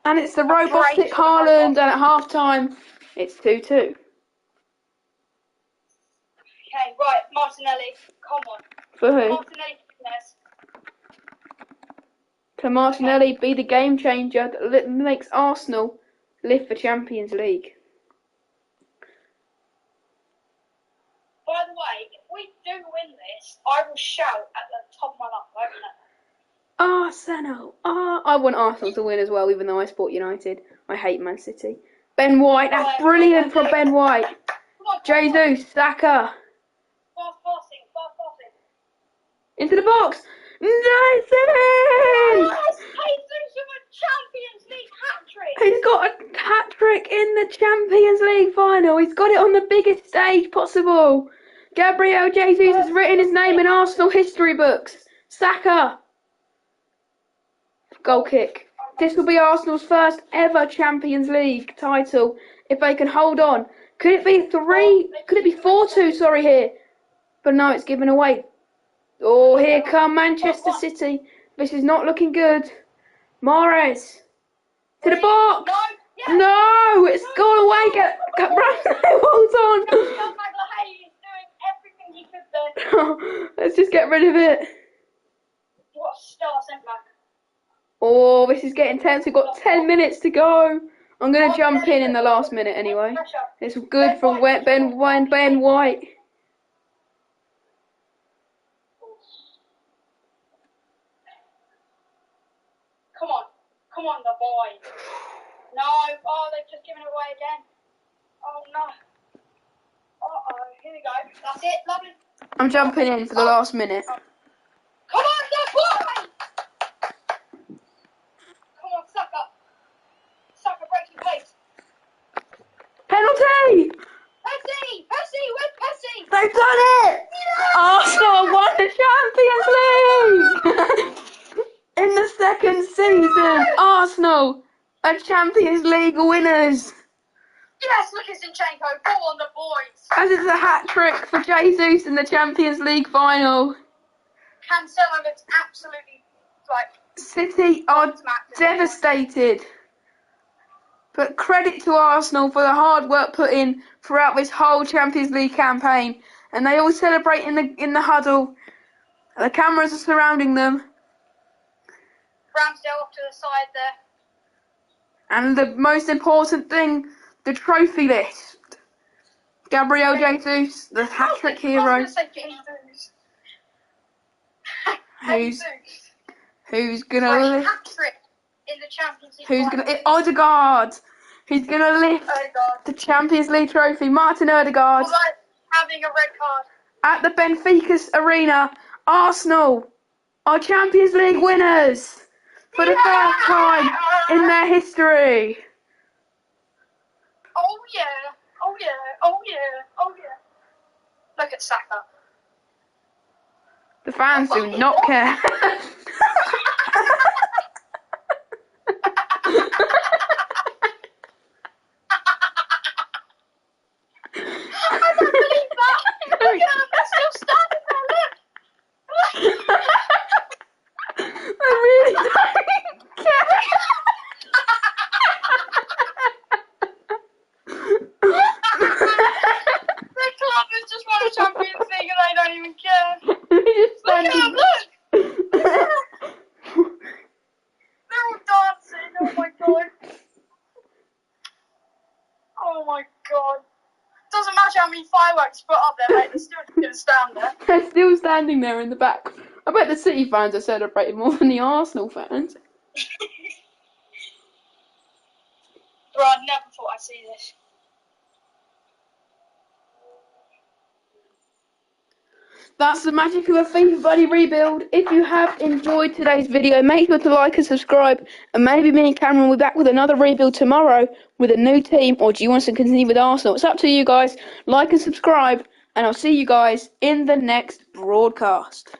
And it's the robotic Haaland, and at half-time, it's 2-2. Okay, right, Martinelli, come on. For who? Martinelli fitness. Can Martinelli be the game changer that makes Arsenal live for Champions League? By the way, if we do win this, I will shout at the top of my lungs. Arsenal! I want Arsenal to win as well, even though I support United. I hate Man City. Ben White, that's brilliant from Ben White. Jesus, Saka. Fast passing. Into the box. Nathan! Yes, Jesus with a Champions League hat-trick. He's got a hat-trick in the Champions League final. He's got it on the biggest stage possible. Gabriel Jesus has written his name in Arsenal history books. Saka. Goal kick. This will be Arsenal's first ever Champions League title if they can hold on. Could it be 3? Could it be 4-2? Sorry here. But no, it's given away. Oh, here come Manchester City. This is not looking good. Mahrez. To the box. No, it's gone away. Get hold on. He's doing everything he could there. Let's just get rid of it. What a star centre back. Oh, this is getting tense. We've got 10 minutes to go. I'm going to jump in the last minute anyway. It's good from Ben White. Come on, the boy. No, they've just given it away again. Oh, no. Here we go. That's it, lovely. I'm jumping in for the last minute. Come on, the boy! Come on, Saka. Saka, break your pace. Penalty! Percy, where's Percy? They've done it! Yeah! Arsenal won the Champions League! are Champions League winners. Yes, look at Zinchenko. Ball on the boys. As it's a hat-trick for Jesus in the Champions League final. Cancelo looks absolutely like... City are devastated. But credit to Arsenal for the hard work put in throughout this whole Champions League campaign. And they all celebrate in the huddle. The cameras are surrounding them. Ramsdale off to the side there. And the most important thing, the trophy list. Gabriel Jesus, the hat-trick hero. I was going to say Jesus. Who's gonna lift? Hat-trick in the Champions League. Who's gonna? Odegaard. Who's gonna lift the Champions League trophy? Martin Odegaard. Was I having a red card? At the Benfica Arena, Arsenal are Champions League winners for the first time in their history. Oh yeah, oh yeah, oh yeah, oh yeah. Look at Saka. The fans do not care. I don't believe that. Look at them, they're still standing there, look. I really don't care. The club has just won a Champions League and they don't even care. Look at them, look. They're all dancing, oh my god. Oh my god. Doesn't matter how many fireworks put up there, mate, they're still just going to stand there. They're still standing there in the back. I bet the City fans are celebrating more than the Arsenal fans. Bro, I never thought I'd see this. That's the magic of a FIFA Buddy rebuild. If you have enjoyed today's video, make sure to like and subscribe. And maybe me and Cameron will be back with another rebuild tomorrow with a new team. Or do you want us to continue with Arsenal? It's up to you guys. Like and subscribe. And I'll see you guys in the next broadcast.